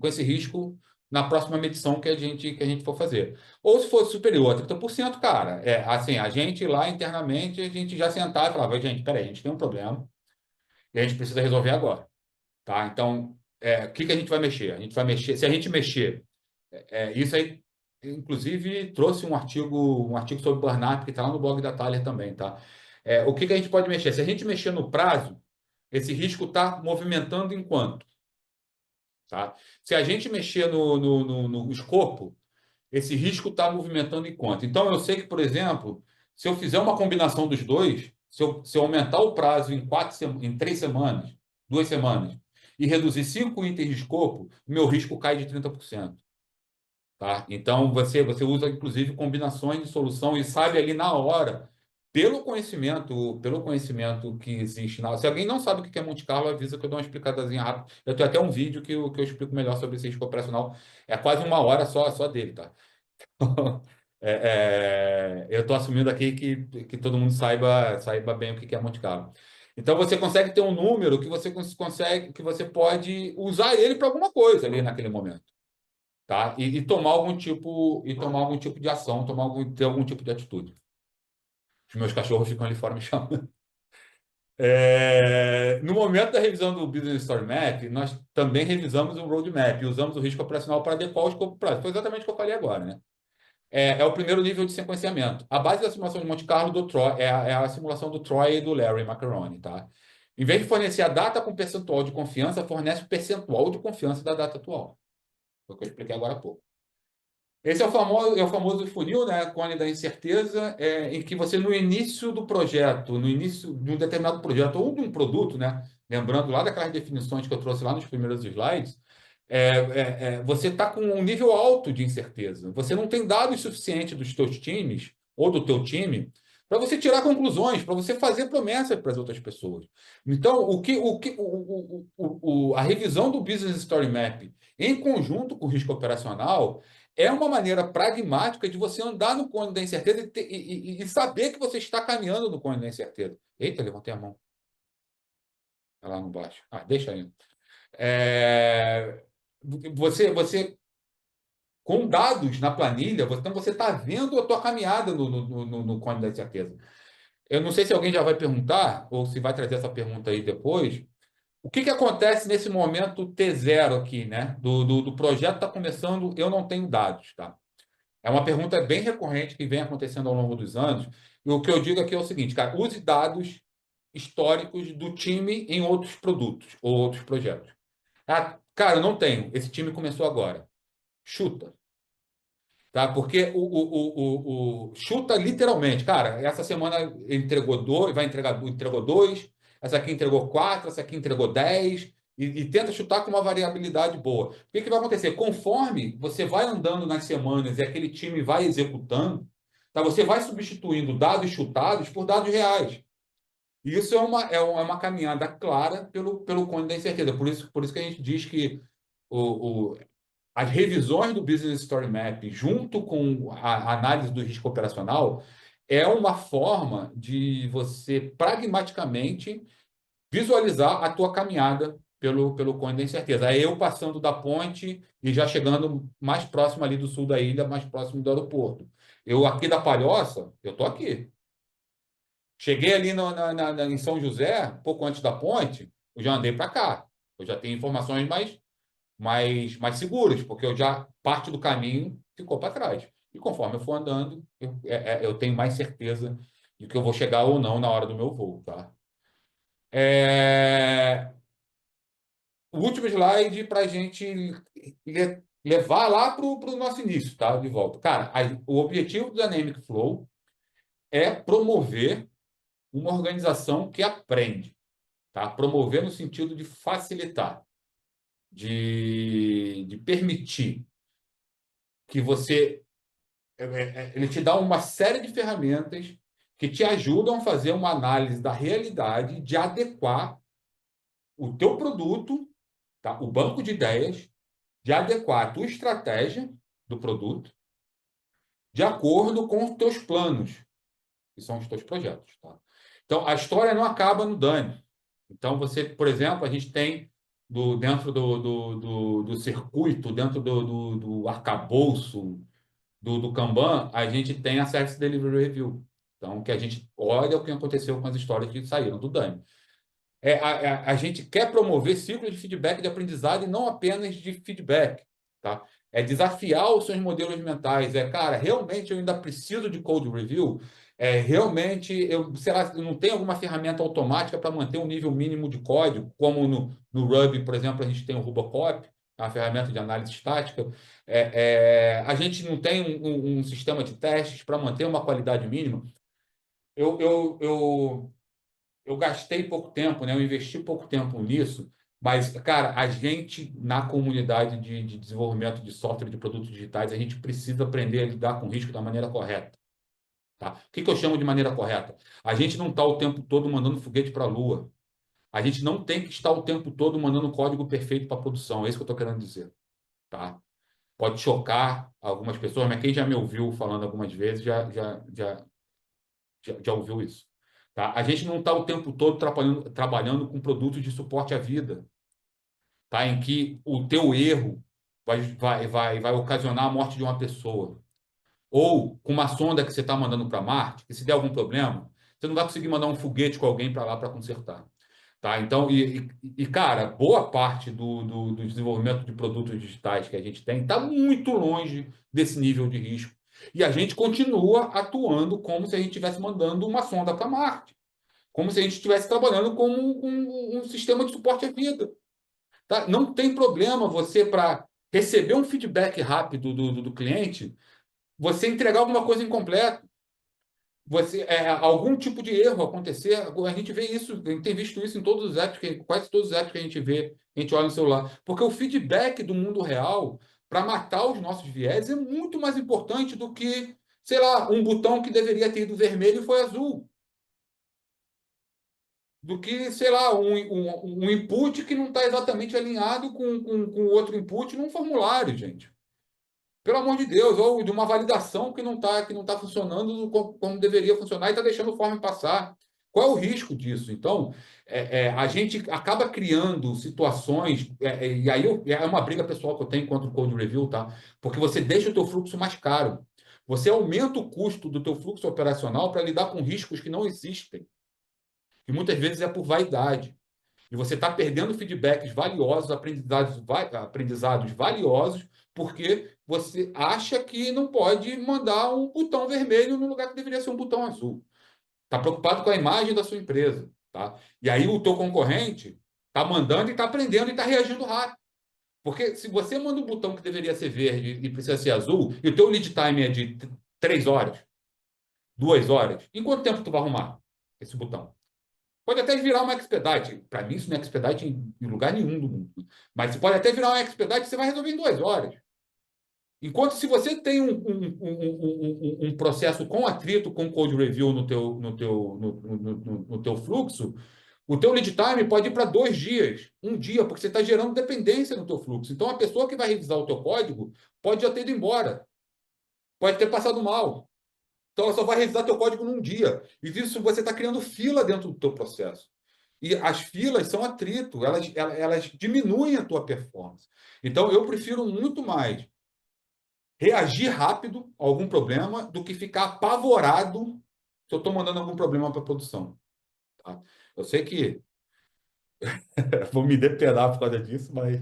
esse risco na próxima medição que a gente for fazer. Ou se fosse superior a 30%, cara, assim, a gente lá internamente, a gente já sentava e falava, gente, peraí, a gente tem um problema e a gente precisa resolver agora, tá? Então, o que a gente vai mexer? A gente vai mexer, se a gente mexer, isso aí, inclusive, trouxe um artigo sobre burnout que está lá no blog da Thaler também, tá? O que a gente pode mexer? Se a gente mexer no prazo, esse risco está movimentando em quanto? Tá? Se a gente mexer no escopo, esse risco está movimentando em quanto? Então, eu sei que, por exemplo, se eu fizer uma combinação dos dois, se eu aumentar o prazo em 3 semanas, 2 semanas, e reduzir 5 itens de escopo, meu risco cai de 30%. Tá? Então, você usa, inclusive, combinações de solução e sabe ali na hora, pelo conhecimento que existe. Se alguém não sabe o que é Monte Carlo, avisa que eu dou uma explicadazinha rápida. Eu tenho até um vídeo que eu explico melhor sobre esse risco operacional. É quase uma hora só dele, tá? Eu estou assumindo aqui que todo mundo saiba bem o que é Monte Carlo. Então você consegue ter um número que você consegue, que você pode usar ele para alguma coisa ali naquele momento, tá? E tomar algum tipo de ação, ter algum tipo de atitude. Os meus cachorros ficam ali fora me chamando. No momento da revisão do Business Story Map, nós também revisamos o Roadmap e usamos o risco operacional para adequar o escopo prático. Foi exatamente o que eu falei agora, né? É o primeiro nível de sequenciamento. A base da simulação de Monte Carlo do Troy é a simulação do Troy e do Larry McArone, tá? Em vez de fornecer a data com percentual de confiança, fornece o percentual de confiança da data atual. Foi o que eu expliquei agora há pouco. Esse é o famoso funil, né? Cone da incerteza, em que você, no início do projeto, no início de um determinado projeto ou de um produto, né? Lembrando lá daquelas definições que eu trouxe lá nos primeiros slides, você está com um nível alto de incerteza. Você não tem dados suficientes dos teus times ou do teu time para você tirar conclusões, para você fazer promessas para as outras pessoas. Então, a revisão do Business Story Map em conjunto com o risco operacional é uma maneira pragmática de você andar no cone da incerteza e saber que você está caminhando no cone da incerteza. Eita, levantei a mão. Tá lá no baixo. Ah, deixa aí. É, com dados na planilha, então você está vendo a tua caminhada no cone da incerteza. Eu não sei se alguém já vai perguntar, ou se vai trazer essa pergunta aí depois. O que acontece nesse momento T0 aqui, né? Do projeto está começando, eu não tenho dados, tá? É uma pergunta bem recorrente que vem acontecendo ao longo dos anos. E o que eu digo aqui é o seguinte, cara, use dados históricos do time em outros produtos ou outros projetos. Ah, cara, eu não tenho. Esse time começou agora. Chuta. Tá? Porque chuta literalmente. Cara, essa semana entregou dois, entregou dois, essa aqui entregou quatro, essa aqui entregou 10, e tenta chutar com uma variabilidade boa. O que que vai acontecer? Conforme você vai andando nas semanas e aquele time vai executando, tá? Você vai substituindo dados chutados por dados reais. E isso é uma caminhada clara pelo cone da incerteza. Por isso que a gente diz que as revisões do Business Story Map, junto com a análise do risco operacional, é uma forma de você pragmaticamente visualizar a tua caminhada pelo cone da incerteza. É eu passando da ponte e já chegando mais próximo ali do sul da ilha, mais próximo do aeroporto. Eu aqui da Palhoça, eu estou aqui. Cheguei ali em São José, pouco antes da ponte, eu já andei para cá. Eu já tenho informações mais seguras, porque eu já parte do caminho ficou para trás. E conforme eu for andando, eu tenho mais certeza de que eu vou chegar ou não na hora do meu voo, tá? O último slide para a gente levar lá para o nosso início, tá? De volta. Cara, o objetivo do Dynamic Flow é promover uma organização que aprende, tá? Promover no sentido de facilitar, de permitir que você ele te dá uma série de ferramentas que te ajudam a fazer uma análise da realidade, de adequar o teu produto, tá? O banco de ideias, de adequar a tua estratégia do produto de acordo com os teus planos, que são os teus projetos. Tá? Então, a história não acaba no Dani. Então, você, por exemplo, a gente tem dentro do circuito, dentro do arcabouço do Kanban, a gente tem a Service Delivery Review. Então, que a gente olha o que aconteceu com as histórias que saíram do Dani. A gente quer promover ciclos de feedback de aprendizado e não apenas de feedback. Tá? É desafiar os seus modelos mentais. Cara, realmente eu ainda preciso de code review? Realmente, sei lá, eu não tenho alguma ferramenta automática para manter um nível mínimo de código, como no Ruby, por exemplo, a gente tem o Rubocop, a ferramenta de análise estática. A gente não tem um sistema de testes para manter uma qualidade mínima. Eu gastei pouco tempo, né? Eu investi pouco tempo nisso, mas, cara, a gente, na comunidade de desenvolvimento de software de produtos digitais, a gente precisa aprender a lidar com risco da maneira correta. Tá? O que eu chamo de maneira correta? A gente não está o tempo todo mandando foguete para a Lua. A gente não tem que estar o tempo todo mandando código perfeito para a produção. É isso que eu estou querendo dizer. Tá? Pode chocar algumas pessoas, mas quem já me ouviu falando algumas vezes já ouviu isso. Tá? A gente não está o tempo todo trabalhando com produtos de suporte à vida, tá? Em que o teu erro vai ocasionar a morte de uma pessoa. Ou com uma sonda que você está mandando para Marte, que se der algum problema, você não vai conseguir mandar um foguete com alguém para lá para consertar. Tá? Então, cara, boa parte do desenvolvimento de produtos digitais que a gente tem está muito longe desse nível de risco. E a gente continua atuando como se a gente estivesse mandando uma sonda para Marte. Como se a gente estivesse trabalhando como um sistema de suporte à vida. Tá? Não tem problema você, para receber um feedback rápido do cliente, você entregar alguma coisa incompleta, algum tipo de erro acontecer. A gente vê isso, a gente tem visto isso em todos os apps, quase todos os apps que a gente vê, a gente olha no celular. Porque o feedback do mundo real, para matar os nossos viés, é muito mais importante do que, sei lá, um botão que deveria ter ido vermelho e foi azul. Do que, sei lá, um input que não está exatamente alinhado com outro input num formulário, gente. Pelo amor de Deus, ou de uma validação que não tá funcionando como deveria funcionar e está deixando o form passar. Qual é o risco disso? Então, a gente acaba criando situações, e aí é uma briga pessoal que eu tenho contra o Code Review, tá? Porque você deixa o teu fluxo mais caro. Você aumenta o custo do teu fluxo operacional para lidar com riscos que não existem. E muitas vezes é por vaidade. E você está perdendo feedbacks valiosos, aprendizados valiosos, porque você acha que não pode mandar um botão vermelho no lugar que deveria ser um botão azul. Está preocupado com a imagem da sua empresa. Tá? E aí o teu concorrente está mandando e está aprendendo e está reagindo rápido. Porque se você manda um botão que deveria ser verde e precisa ser azul, e o teu lead time é de 3 horas, 2 horas, em quanto tempo tu vai arrumar esse botão? Pode até virar uma expedite. Para mim, isso não é expedite em lugar nenhum do mundo. Mas você pode até virar uma expedite, você vai resolver em 2 horas. Enquanto se você tem um processo com atrito, com code review no teu fluxo, o teu lead time pode ir para 2 dias, um dia, porque você está gerando dependência no teu fluxo. Então, a pessoa que vai revisar o teu código pode já ter ido embora, pode ter passado mal. Então, ela só vai revisar teu código num dia. E isso você está criando fila dentro do teu processo. E as filas são atrito, elas diminuem a tua performance. Então, eu prefiro muito mais reagir rápido a algum problema do que ficar apavorado se eu estou mandando algum problema para a produção. Tá? Eu sei que vou me depenar por causa disso, mas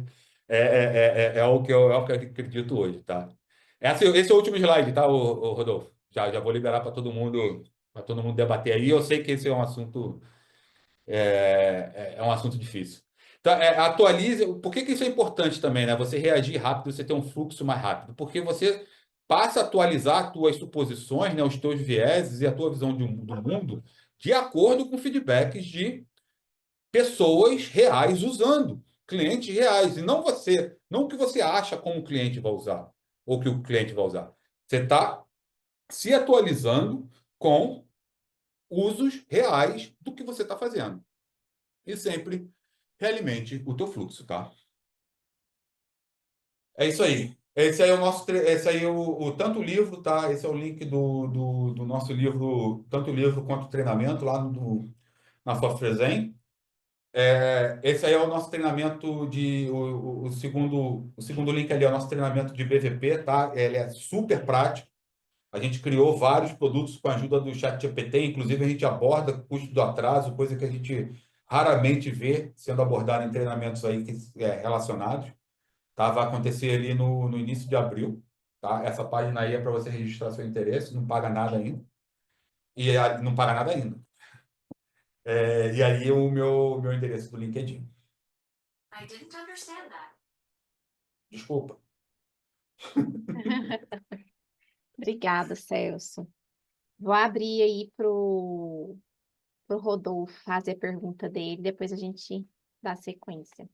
é o que eu acredito hoje. Tá? Esse é o último slide, tá, Rodolfo? Já vou liberar para todo mundo debater aí. Eu sei que esse é um assunto difícil. Então, atualize. Por que isso é importante também, né? Você reagir rápido, você ter um fluxo mais rápido. Porque você passa a atualizar as tuas suposições, né, os teus vieses e a tua visão do mundo de acordo com feedbacks de pessoas reais usando, clientes reais. E não você, não o que você acha como o cliente vai usar, ou que o cliente vai usar. Você está se atualizando com usos reais do que você está fazendo. E sempre realimente o teu fluxo, tá? É isso aí. Esse aí é o nosso, esse aí é tanto o livro, tá? Esse é o link do nosso livro, tanto o livro quanto o treinamento lá na Software Zen. Esse aí é o nosso treinamento o segundo link ali é o nosso treinamento de BVP, tá? Ele é super prático. A gente criou vários produtos com a ajuda do ChatGPT, inclusive a gente aborda o custo do atraso, coisa que a gente raramente vê sendo abordada em treinamentos aí relacionados. Tá? Vai acontecer ali no início de abril. Tá? Essa página aí é para você registrar seu interesse, não paga nada ainda. E não paga nada ainda. E aí o meu endereço do LinkedIn. I didn't understand that. Desculpa. Obrigada, Celso. Vou abrir aí pro Rodolfo fazer a pergunta dele, depois a gente dá sequência.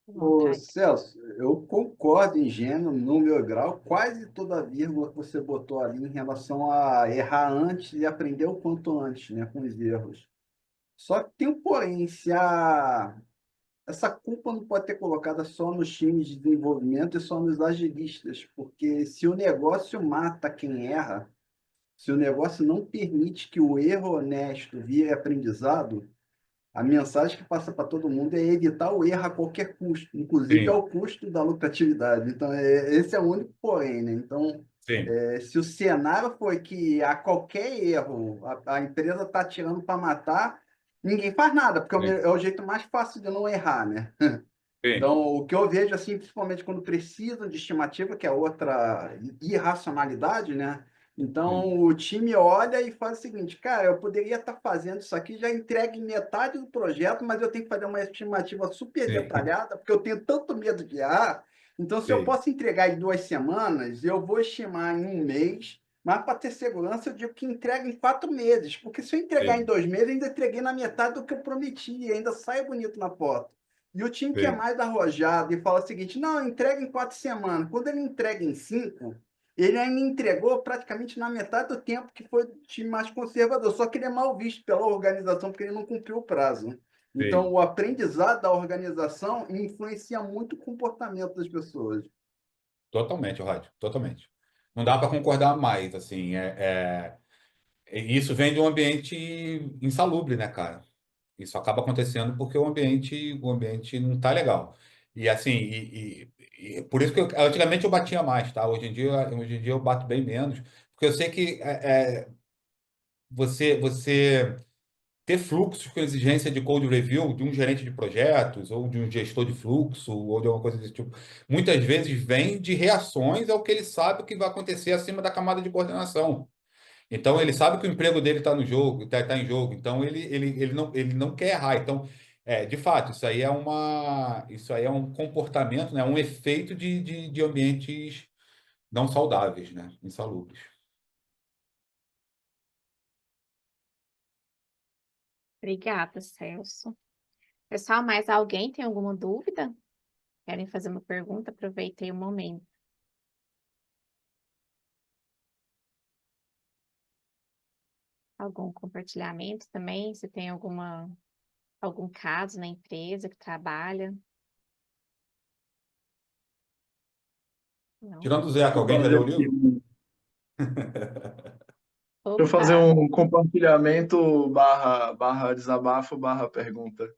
À Ô, vontade. Celso, eu concordo em gênero, número e grau, quase toda a vírgula que você botou ali em relação a errar antes e aprender o quanto antes, né, com os erros. Só que tem um porém, essa culpa não pode ter colocada só nos times de desenvolvimento e só nos agilistas, porque se o negócio mata quem erra, se o negócio não permite que o erro honesto vire aprendizado, a mensagem que passa para todo mundo é evitar o erro a qualquer custo, inclusive Sim, ao custo da lucratividade. Então, esse é o único porém, né? Então, sim, se o cenário foi que a qualquer erro a empresa está tirando para matar, ninguém faz nada, porque sim, é o jeito mais fácil de não errar, né? sim, Então, o que eu vejo, assim, principalmente quando precisam de estimativa, que é outra irracionalidade, né? sim, Então, o time olha e faz o seguinte, cara, eu poderia estar fazendo isso aqui, já entregue metade do projeto, mas eu tenho que fazer uma estimativa super sim, detalhada, porque eu tenho tanto medo de errar, Então, se eu Sim, posso entregar em 2 semanas, eu vou estimar em um mês, mas para ter segurança, eu digo que entrega em 4 meses, porque se eu entregar em sim, 2 meses, eu ainda entreguei na metade do que eu prometi, e ainda sai bonito na foto. E o time que é sim, mais arrojado e fala o seguinte: não, entrega em 4 semanas. Quando ele entrega em 5, ele ainda entregou praticamente na metade do tempo que foi o time mais conservador, só que ele é mal visto pela organização porque ele não cumpriu o prazo. Então, sim. o aprendizado da organização influencia muito o comportamento das pessoas. Totalmente, Rádio, totalmente. Não dá para concordar mais, assim, isso vem de um ambiente insalubre, né, cara? Isso acaba acontecendo porque o ambiente não tá legal. E assim, por isso que antigamente eu batia mais, tá? Hoje em dia eu bato bem menos, porque eu sei que você ter fluxos com exigência de code review de um gerente de projetos, ou de um gestor de fluxo, ou de alguma coisa desse tipo, muitas vezes vem de reações ao que ele sabe que vai acontecer acima da camada de coordenação. Então, ele sabe que o emprego dele está no jogo, está em jogo, então ele não quer errar. Então, de fato, isso aí é um comportamento, né, um efeito de ambientes não saudáveis, né, insalubres. Obrigada, Celso. Pessoal, mais alguém tem alguma dúvida? Querem fazer uma pergunta? Aproveitei o momento. Algum compartilhamento também? Se tem algum caso na empresa que trabalha? Não? Tirando o Zeca, Vou alguém já fazer leu o aqui livro? deixa eu fazer Opa! um compartilhamento barra desabafo barra pergunta.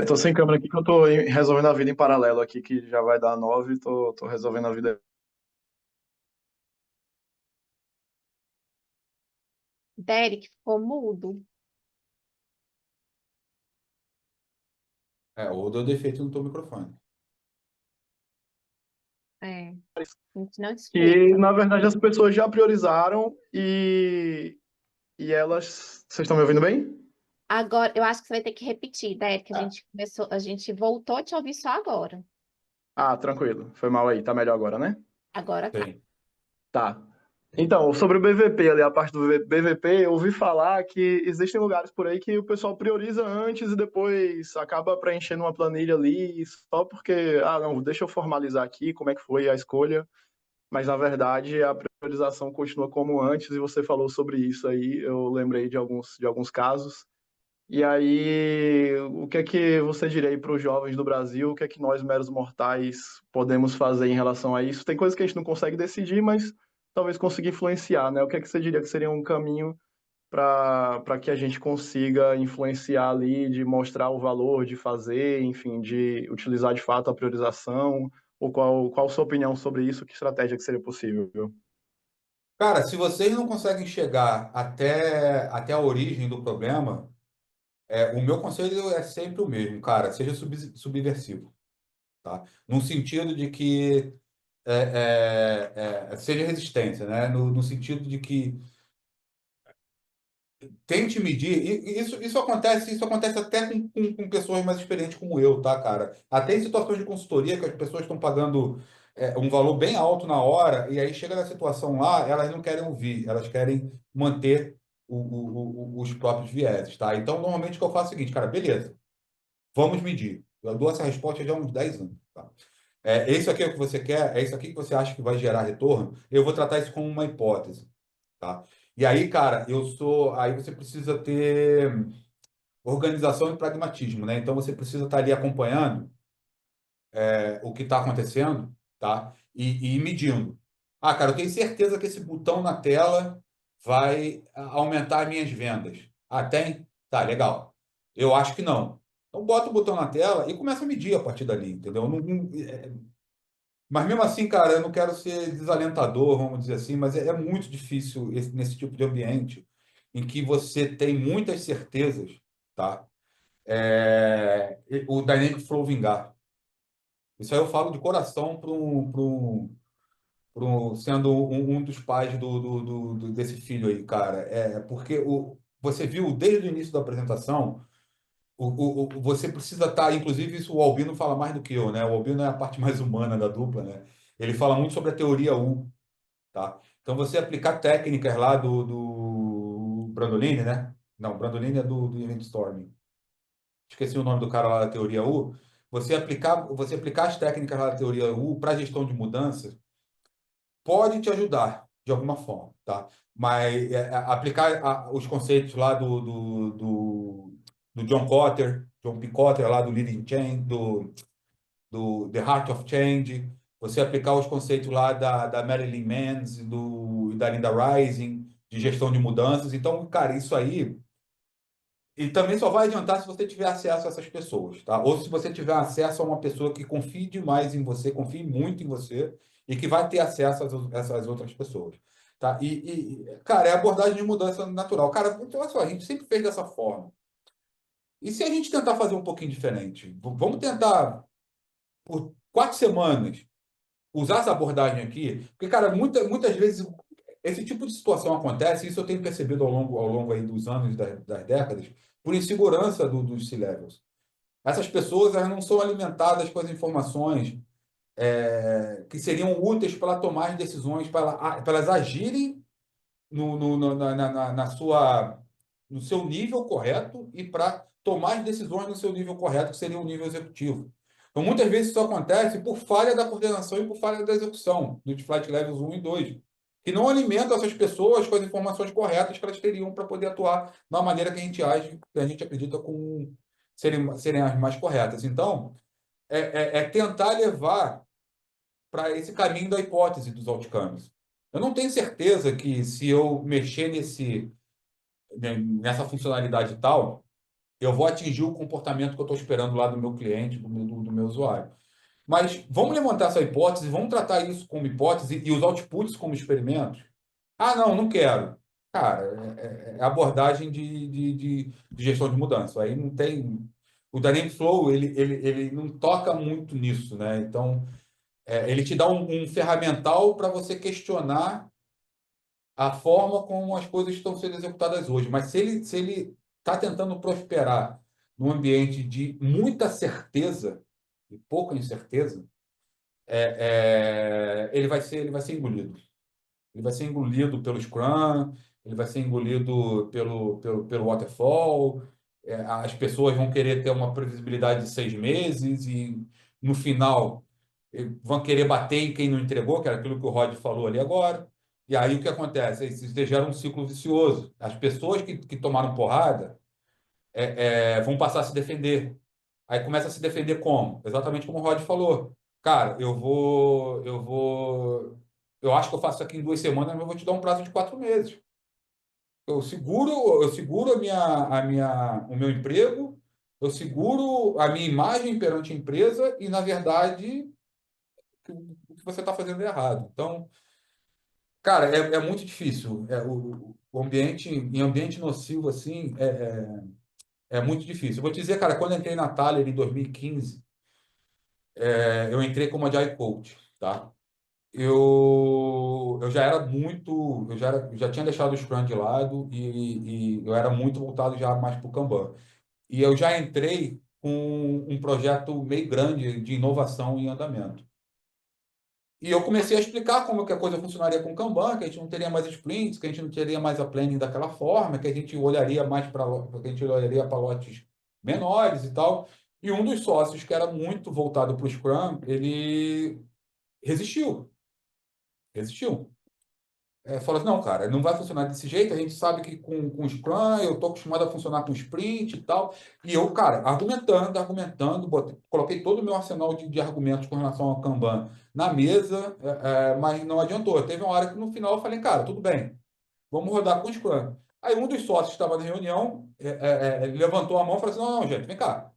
Tô sem câmera aqui que eu tô resolvendo a vida em paralelo aqui, que já vai dar 9, tô resolvendo a vida. Derek ficou mudo. Ou deu defeito no teu microfone. É, a gente não E, escuta. na verdade, as pessoas já priorizaram e elas... Vocês estão me ouvindo bem? Agora, eu acho que você vai ter que repetir, Derek, Ah, a gente voltou a te ouvir só agora. Ah, tranquilo. Foi mal aí. Tá melhor agora, né? Agora tá. sim. Tá. Então, sobre o BVP ali, a parte do BVP, eu ouvi falar que existem lugares por aí que o pessoal prioriza antes e depois acaba preenchendo uma planilha ali só porque, não, deixa eu formalizar aqui como é que foi a escolha, mas na verdade a priorização continua como antes e você falou sobre isso aí, eu lembrei de alguns casos. E aí, o que é que você diria aí para os jovens do Brasil? O que é que nós, meros mortais, podemos fazer em relação a isso? Tem coisas que a gente não consegue decidir, mas talvez consiga influenciar, né? O que é que você diria que seria um caminho para que a gente consiga influenciar ali, de mostrar o valor, de fazer, enfim, de utilizar de fato a priorização? Ou qual a sua opinião sobre isso? Que estratégia que seria possível? Cara, se vocês não conseguem chegar até a origem do problema, o meu conselho é sempre o mesmo, cara. Seja subversivo, tá? No sentido de que seja resistência, né? No sentido de que tente medir. E isso acontece até com pessoas mais experientes como eu, tá, cara? Até em situações de consultoria que as pessoas estão pagando um valor bem alto na hora, e aí chega na situação lá, elas não querem ouvir, elas querem manter os próprios vieses, tá? Então, normalmente o que eu faço é o seguinte, cara, beleza, vamos medir. Eu dou essa resposta já há uns 10 anos, tá? Isso aqui é o que você quer? É isso aqui que você acha que vai gerar retorno? Eu vou tratar isso como uma hipótese, tá? E aí, cara, aí você precisa ter organização e pragmatismo, né? Então você precisa estar ali acompanhando o que está acontecendo, tá? E medindo. Ah, cara, eu tenho certeza que esse botão na tela vai aumentar minhas vendas. Ah, tem? Tá, legal. Eu acho que não. Então bota o botão na tela e começa a medir a partir dali, entendeu? Mas mesmo assim, cara, eu não quero ser desalentador, vamos dizer assim, mas é muito difícil nesse tipo de ambiente em que você tem muitas certezas, tá? O Dynamic Flow vingar. Isso aí eu falo de coração sendo um dos pais desse filho aí, cara. Porque você viu desde o início da apresentação você precisa estar, inclusive isso o Albino fala mais do que eu, né? O Albino é a parte mais humana da dupla, né? Ele fala muito sobre a teoria U, tá? Então você aplicar técnicas lá do Brandolini, né? Não, Brandolini é do Event Storming. Esqueci o nome do cara lá da teoria U. Você aplicar as técnicas lá da teoria U para gestão de mudanças pode te ajudar de alguma forma, tá? Mas aplicar os conceitos lá do John P. Cotter, lá do Leading Change, do The Heart of Change, você aplicar os conceitos lá da Marilyn Mans e da Linda Rising, de gestão de mudanças. Então, cara, isso aí. E também só vai adiantar se você tiver acesso a essas pessoas, tá? Ou se você tiver acesso a uma pessoa que confie demais em você, confie muito em você e que vai ter acesso a essas outras pessoas, tá? Cara, é abordagem de mudança natural. Cara, então, olha só, a gente sempre fez dessa forma. E se a gente tentar fazer um pouquinho diferente? Vamos tentar, por 4 semanas, usar essa abordagem aqui, porque, cara, muitas vezes esse tipo de situação acontece, isso eu tenho percebido ao longo aí dos anos, das décadas, por insegurança dos C-levels. Essas pessoas, elas não são alimentadas com as informações que seriam úteis para tomar as decisões, para elas agirem no seu nível correto e para tomar as decisões no seu nível correto, que seria o nível executivo. Então, muitas vezes isso acontece por falha da coordenação e por falha da execução, dos flight levels 1 e 2, que não alimentam essas pessoas com as informações corretas que elas teriam para poder atuar da maneira que a gente age, que a gente acredita serem as mais corretas. Então, é tentar levar para esse caminho da hipótese dos outcomes. Eu não tenho certeza que se eu mexer nessa funcionalidade tal, eu vou atingir o comportamento que eu estou esperando lá do meu cliente, do meu usuário. Mas vamos levantar essa hipótese, vamos tratar isso como hipótese e os outputs como experimentos? Ah, não quero. Cara, é abordagem de gestão de mudança. Aí não tem. O Dynamic Flow, ele não toca muito nisso, né? Então, ele te dá um ferramental para você questionar a forma como as coisas estão sendo executadas hoje. Mas se ele está tentando prosperar num ambiente de muita certeza e pouca incerteza, ele vai ser engolido. Ele vai ser engolido pelo Scrum, ele vai ser engolido pelo Waterfall. As pessoas vão querer ter uma previsibilidade de 6 meses e, no final, vão querer bater em quem não entregou, que era aquilo que o Rod falou ali agora. E aí o que acontece? Isso gera um ciclo vicioso. As pessoas que tomaram porrada vão passar a se defender. Aí começa a se defender como? Exatamente como o Rod falou. Cara, eu acho que eu faço isso aqui em 2 semanas, mas eu vou te dar um prazo de 4 meses. Eu seguro o meu emprego, eu seguro a minha imagem perante a empresa e, na verdade, o que você está fazendo é errado. Então, cara, é muito difícil. Em ambiente nocivo, assim, é muito difícil. Eu vou te dizer, cara, quando eu entrei na Thaler em 2015, eu entrei como Agile Coach, tá? Eu já era muito, eu já tinha deixado o Scrum de lado e eu era muito voltado já mais para o Kanban. E eu já entrei com um projeto meio grande de inovação em andamento. E eu comecei a explicar como que a coisa funcionaria com o Kanban, que a gente não teria mais sprints, que a gente não teria mais a planning daquela forma, que a gente olharia mais para lotes menores e tal. E um dos sócios, que era muito voltado para o Scrum, ele resistiu. Resistiu. Falou assim, não, cara, não vai funcionar desse jeito, a gente sabe que com Scrum, eu estou acostumado a funcionar com sprint e tal. E eu, cara, argumentando, coloquei todo o meu arsenal de argumentos com relação ao Kanban na mesa, mas não adiantou. Teve uma hora que no final eu falei, cara, tudo bem, vamos rodar com Scrum. Aí um dos sócios que estava na reunião ele levantou a mão e falou assim, não, gente, vem cá,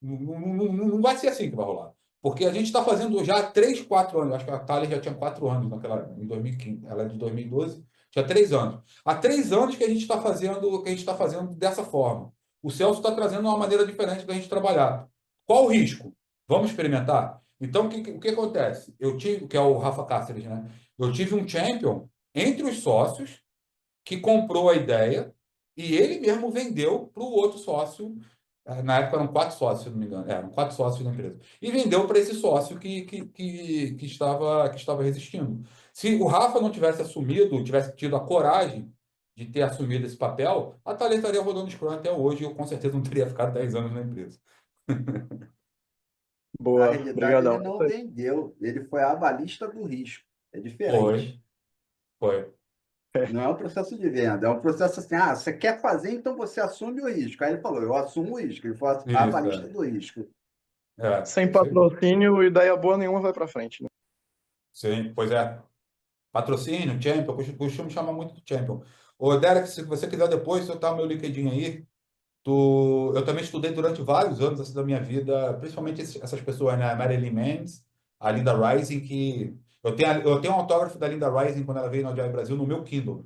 não vai ser assim que vai rolar. Porque a gente está fazendo já há 3, 4 anos. Acho que a Thalia já tinha 4 anos em 2015. Ela é de 2012, tinha 3 anos. Há 3 anos que a gente está fazendo dessa forma. O Celso está trazendo uma maneira diferente da gente trabalhar. Qual o risco? Vamos experimentar? Então, o que acontece? Eu tive, que é o Rafa Cáceres, né? Eu tive um champion entre os sócios que comprou a ideia E ele mesmo vendeu para o outro sócio. Na época eram 4 sócios, se não me engano. Eram 4 sócios da empresa. E vendeu para esse sócio que estava resistindo. Se o Rafa não tivesse assumido, tivesse tido a coragem de ter assumido esse papel, a Thalia estaria rodando Scrum até hoje e eu com certeza não teria ficado 10 anos na empresa. Na Boa, realidade, ele brigadão. não vendeu, ele foi avalista do risco. É Foi, diferente. foi. Não é um processo de venda, é um processo assim, você quer fazer, então você assume o risco. Aí ele falou, eu assumo o risco, ele foi Isso, avalista do risco. Sem isso aí. patrocínio, ideia boa nenhuma vai pra frente, né? Sim, pois é. Patrocínio, Champion, costumo chamar muito de Champion. Ô, Derek, se você quiser depois, eu tá o meu LinkedIn aí. Eu também estudei durante vários anos assim, da minha vida, principalmente essas pessoas, né? A Marilyn Mendes, a Linda Rising, que eu tenho um autógrafo da Linda Rising quando ela veio no Agile Brasil no meu Kindle.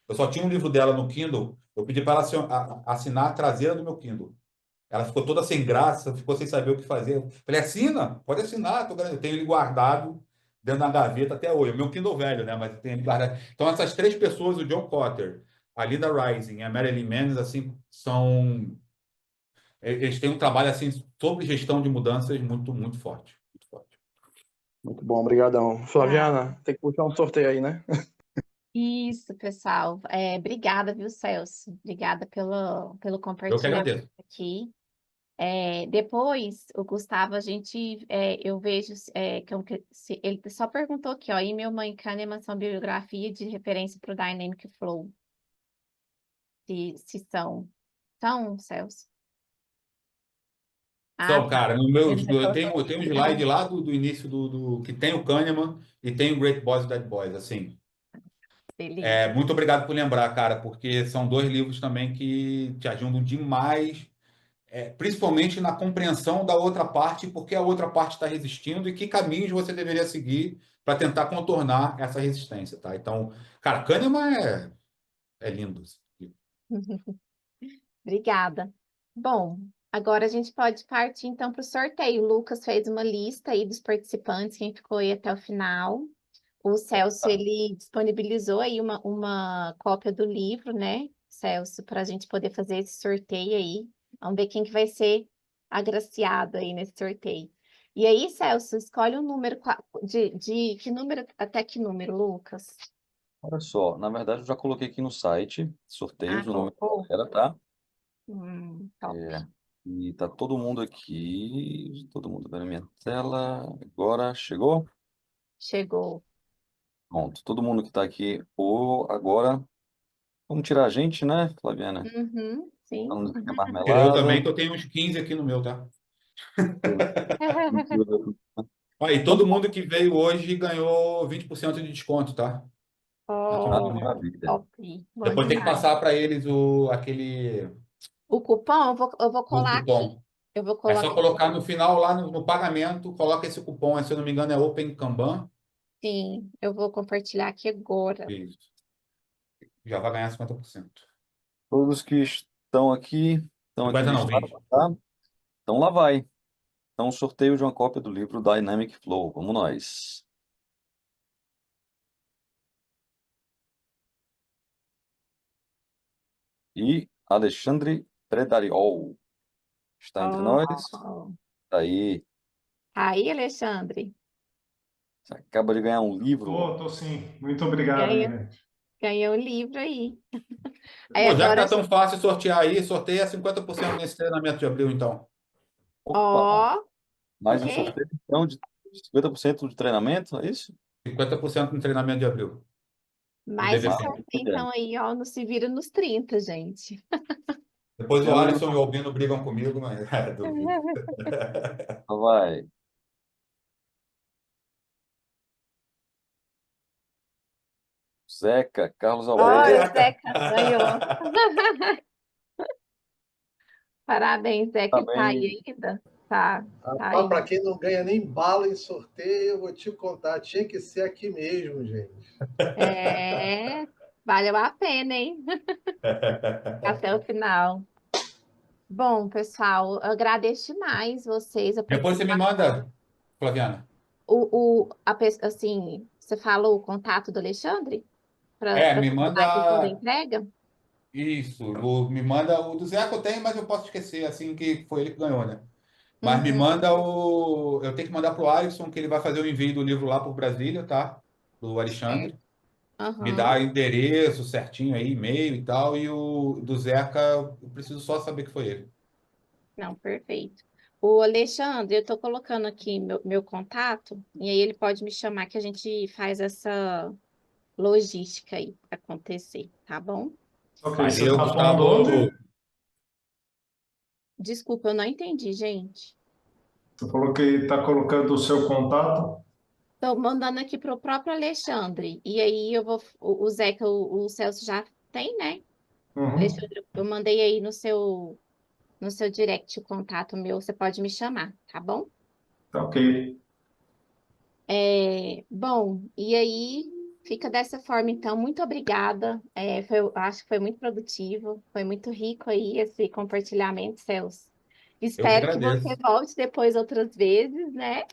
Eu só tinha um livro dela no Kindle, eu pedi para ela assinar a traseira do meu Kindle. Ela ficou toda sem graça, ficou sem saber o que fazer. Eu falei, assina, pode assinar. Eu tenho ele guardado dentro da gaveta até hoje. O meu Kindle velho, né? Mas eu tenho ele guardado. Então, essas 3 pessoas, o John Cotter, a Linda Rising e a Marilyn Mendes, assim, eles têm um trabalho, assim, sobre gestão de mudanças muito, muito forte. Muito forte. Muito bom, brigadão. Ah, Flaviana, tem que puxar um sorteio aí, né? isso, pessoal. Obrigada, viu, Celso? Obrigada pelo Eu que compartilhamento agradeço. aqui. Depois, o Gustavo, eu vejo ele só perguntou aqui, ó, e-mail mãe Kahneman são bibliografia de referência para o Dynamic Flow, se são, Celso? Ah, Então, tá. cara, no meu, Ele já eu colocou tenho, eu aqui. tenho um slide lá do início que tem o Kahneman e tem o Great Boys e Dead Boys, assim. Beleza. Muito obrigado por lembrar, cara, porque são 2 livros também que te ajudam demais, principalmente na compreensão da outra parte, porque a outra parte está resistindo e que caminhos você deveria seguir para tentar contornar essa resistência, tá? Então, cara, Kahneman é lindo. Obrigada. Bom, agora a gente pode partir então para o sorteio. O Lucas fez uma lista aí dos participantes, quem ficou aí até o final. O Celso, ele disponibilizou aí uma cópia do livro, né, Celso, para a gente poder fazer esse sorteio aí. Vamos ver quem que vai ser agraciado aí nesse sorteio. E aí, Celso, escolhe um número, de que número até que número, Lucas? Olha só, na verdade eu já coloquei aqui no site, Ah, sorteios, o número colocou? da galera, tá? Top. É, e tá todo mundo aqui, todo mundo vendo a minha tela. Agora chegou? Chegou. Pronto, todo mundo que tá aqui, ou agora, vamos tirar a gente, né, Flaviana? Uhum, Pra sim. não ficar Eu também, marmelada. que eu tenho uns 15 aqui no meu, tá? E todo Vamos lá. mundo que veio hoje ganhou 20% de desconto, tá? Na Ah, Oh, consultoria. maravilha. top. Bom Depois tem que demais. passar para eles aquele O cupom eu vou o colar aqui. cupom. Eu vou É só colocar colocar aqui. no final, lá no pagamento, coloca esse cupom, se eu não me engano, é Open Kanban. Sim, eu vou compartilhar aqui agora. Isso. Já vai ganhar 50%. Todos que estão aqui 50 não, listados, 20. tá? Então lá vai. Então, sorteio de uma cópia do livro Dynamic Flow. Vamos nós. E Alexandre Tredariol está entre nós. Oh. Tá aí. Aí, Alexandre, Você acaba de ganhar um livro. Tô sim. Muito obrigado, ganha, gente. ganhou o livro aí. Aí Pô, já que agora, tá tão fácil sortear aí, sorteia 50% nesse treinamento de abril, então. Opa! ó, Mais um ok? sorteio, então, de 50% de treinamento, é isso? 50% no treinamento de abril, do Mais um BVP. sorteio, então, Maravilha. aí, ó, no Se Vira nos 30, gente. Depois o Então, Alisson e o Albino brigam comigo, mas duvido. vai. Zeca, Carlos Ó, Alberto. Zeca, ganhou. Parabéns, Zeca, tá Parabéns. aí ainda? Tá, tá Rapaz, aí. para quem não ganha nem bala em sorteio, eu vou te contar, tinha que ser aqui mesmo, gente. É, valeu a pena, hein? Até o final. Bom, pessoal, eu agradeço demais vocês a Depois você me participação. manda, Flaviana. Assim, você falou o contato do Alexandre para Me confirmar a questão da manda. entrega? Isso, me manda o do Zeca eu tenho, mas eu posso esquecer, assim, que foi ele que ganhou, né? Mas me Uhum, manda o. Eu tenho que mandar pro Alisson, que ele vai fazer o envio do livro lá por Brasília, tá? Do certo. Alexandre. Me Aham. dá endereço certinho aí, e-mail e tal. E o do Zeca, eu preciso só saber que foi ele. Não, perfeito. O Alexandre, eu estou colocando aqui meu contato, e aí ele pode me chamar que a gente faz essa logística aí acontecer, tá bom? Ok, você Valeu, está pondo Gustavo. onde? Desculpa, eu não entendi, gente. Você falou que está colocando o seu contato? Estou mandando aqui para o próprio Alexandre, e aí eu vou, o Zeca, o Celso já tem, né? Uhum, Alexandre, eu mandei aí no seu direct o contato meu, você pode me chamar, tá bom? tá ok. Bom, e aí fica dessa forma, então. Muito obrigada. Acho que foi muito produtivo, foi muito rico aí esse compartilhamento, Celso. Eu que Espero que você agradeço. volte depois outras vezes, né?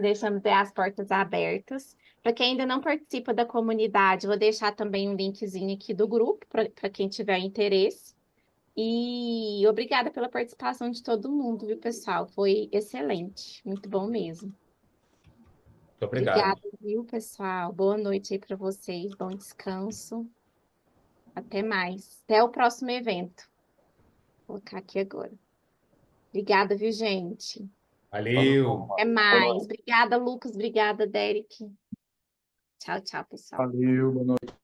Deixamos as portas abertas. Para quem ainda não participa da comunidade, vou deixar também um linkzinho aqui do grupo para quem tiver interesse. E obrigada pela participação de todo mundo, viu, pessoal? Foi excelente, muito bom mesmo. Muito obrigado. Obrigada, viu, pessoal? Boa noite aí para vocês. Bom descanso. Até mais. Até o próximo evento. Vou colocar aqui agora. Obrigada, viu, gente? Valeu. Até Boa mais. noite. Obrigada, Lucas. Obrigada, Derek. Tchau, tchau, pessoal. Valeu, boa noite.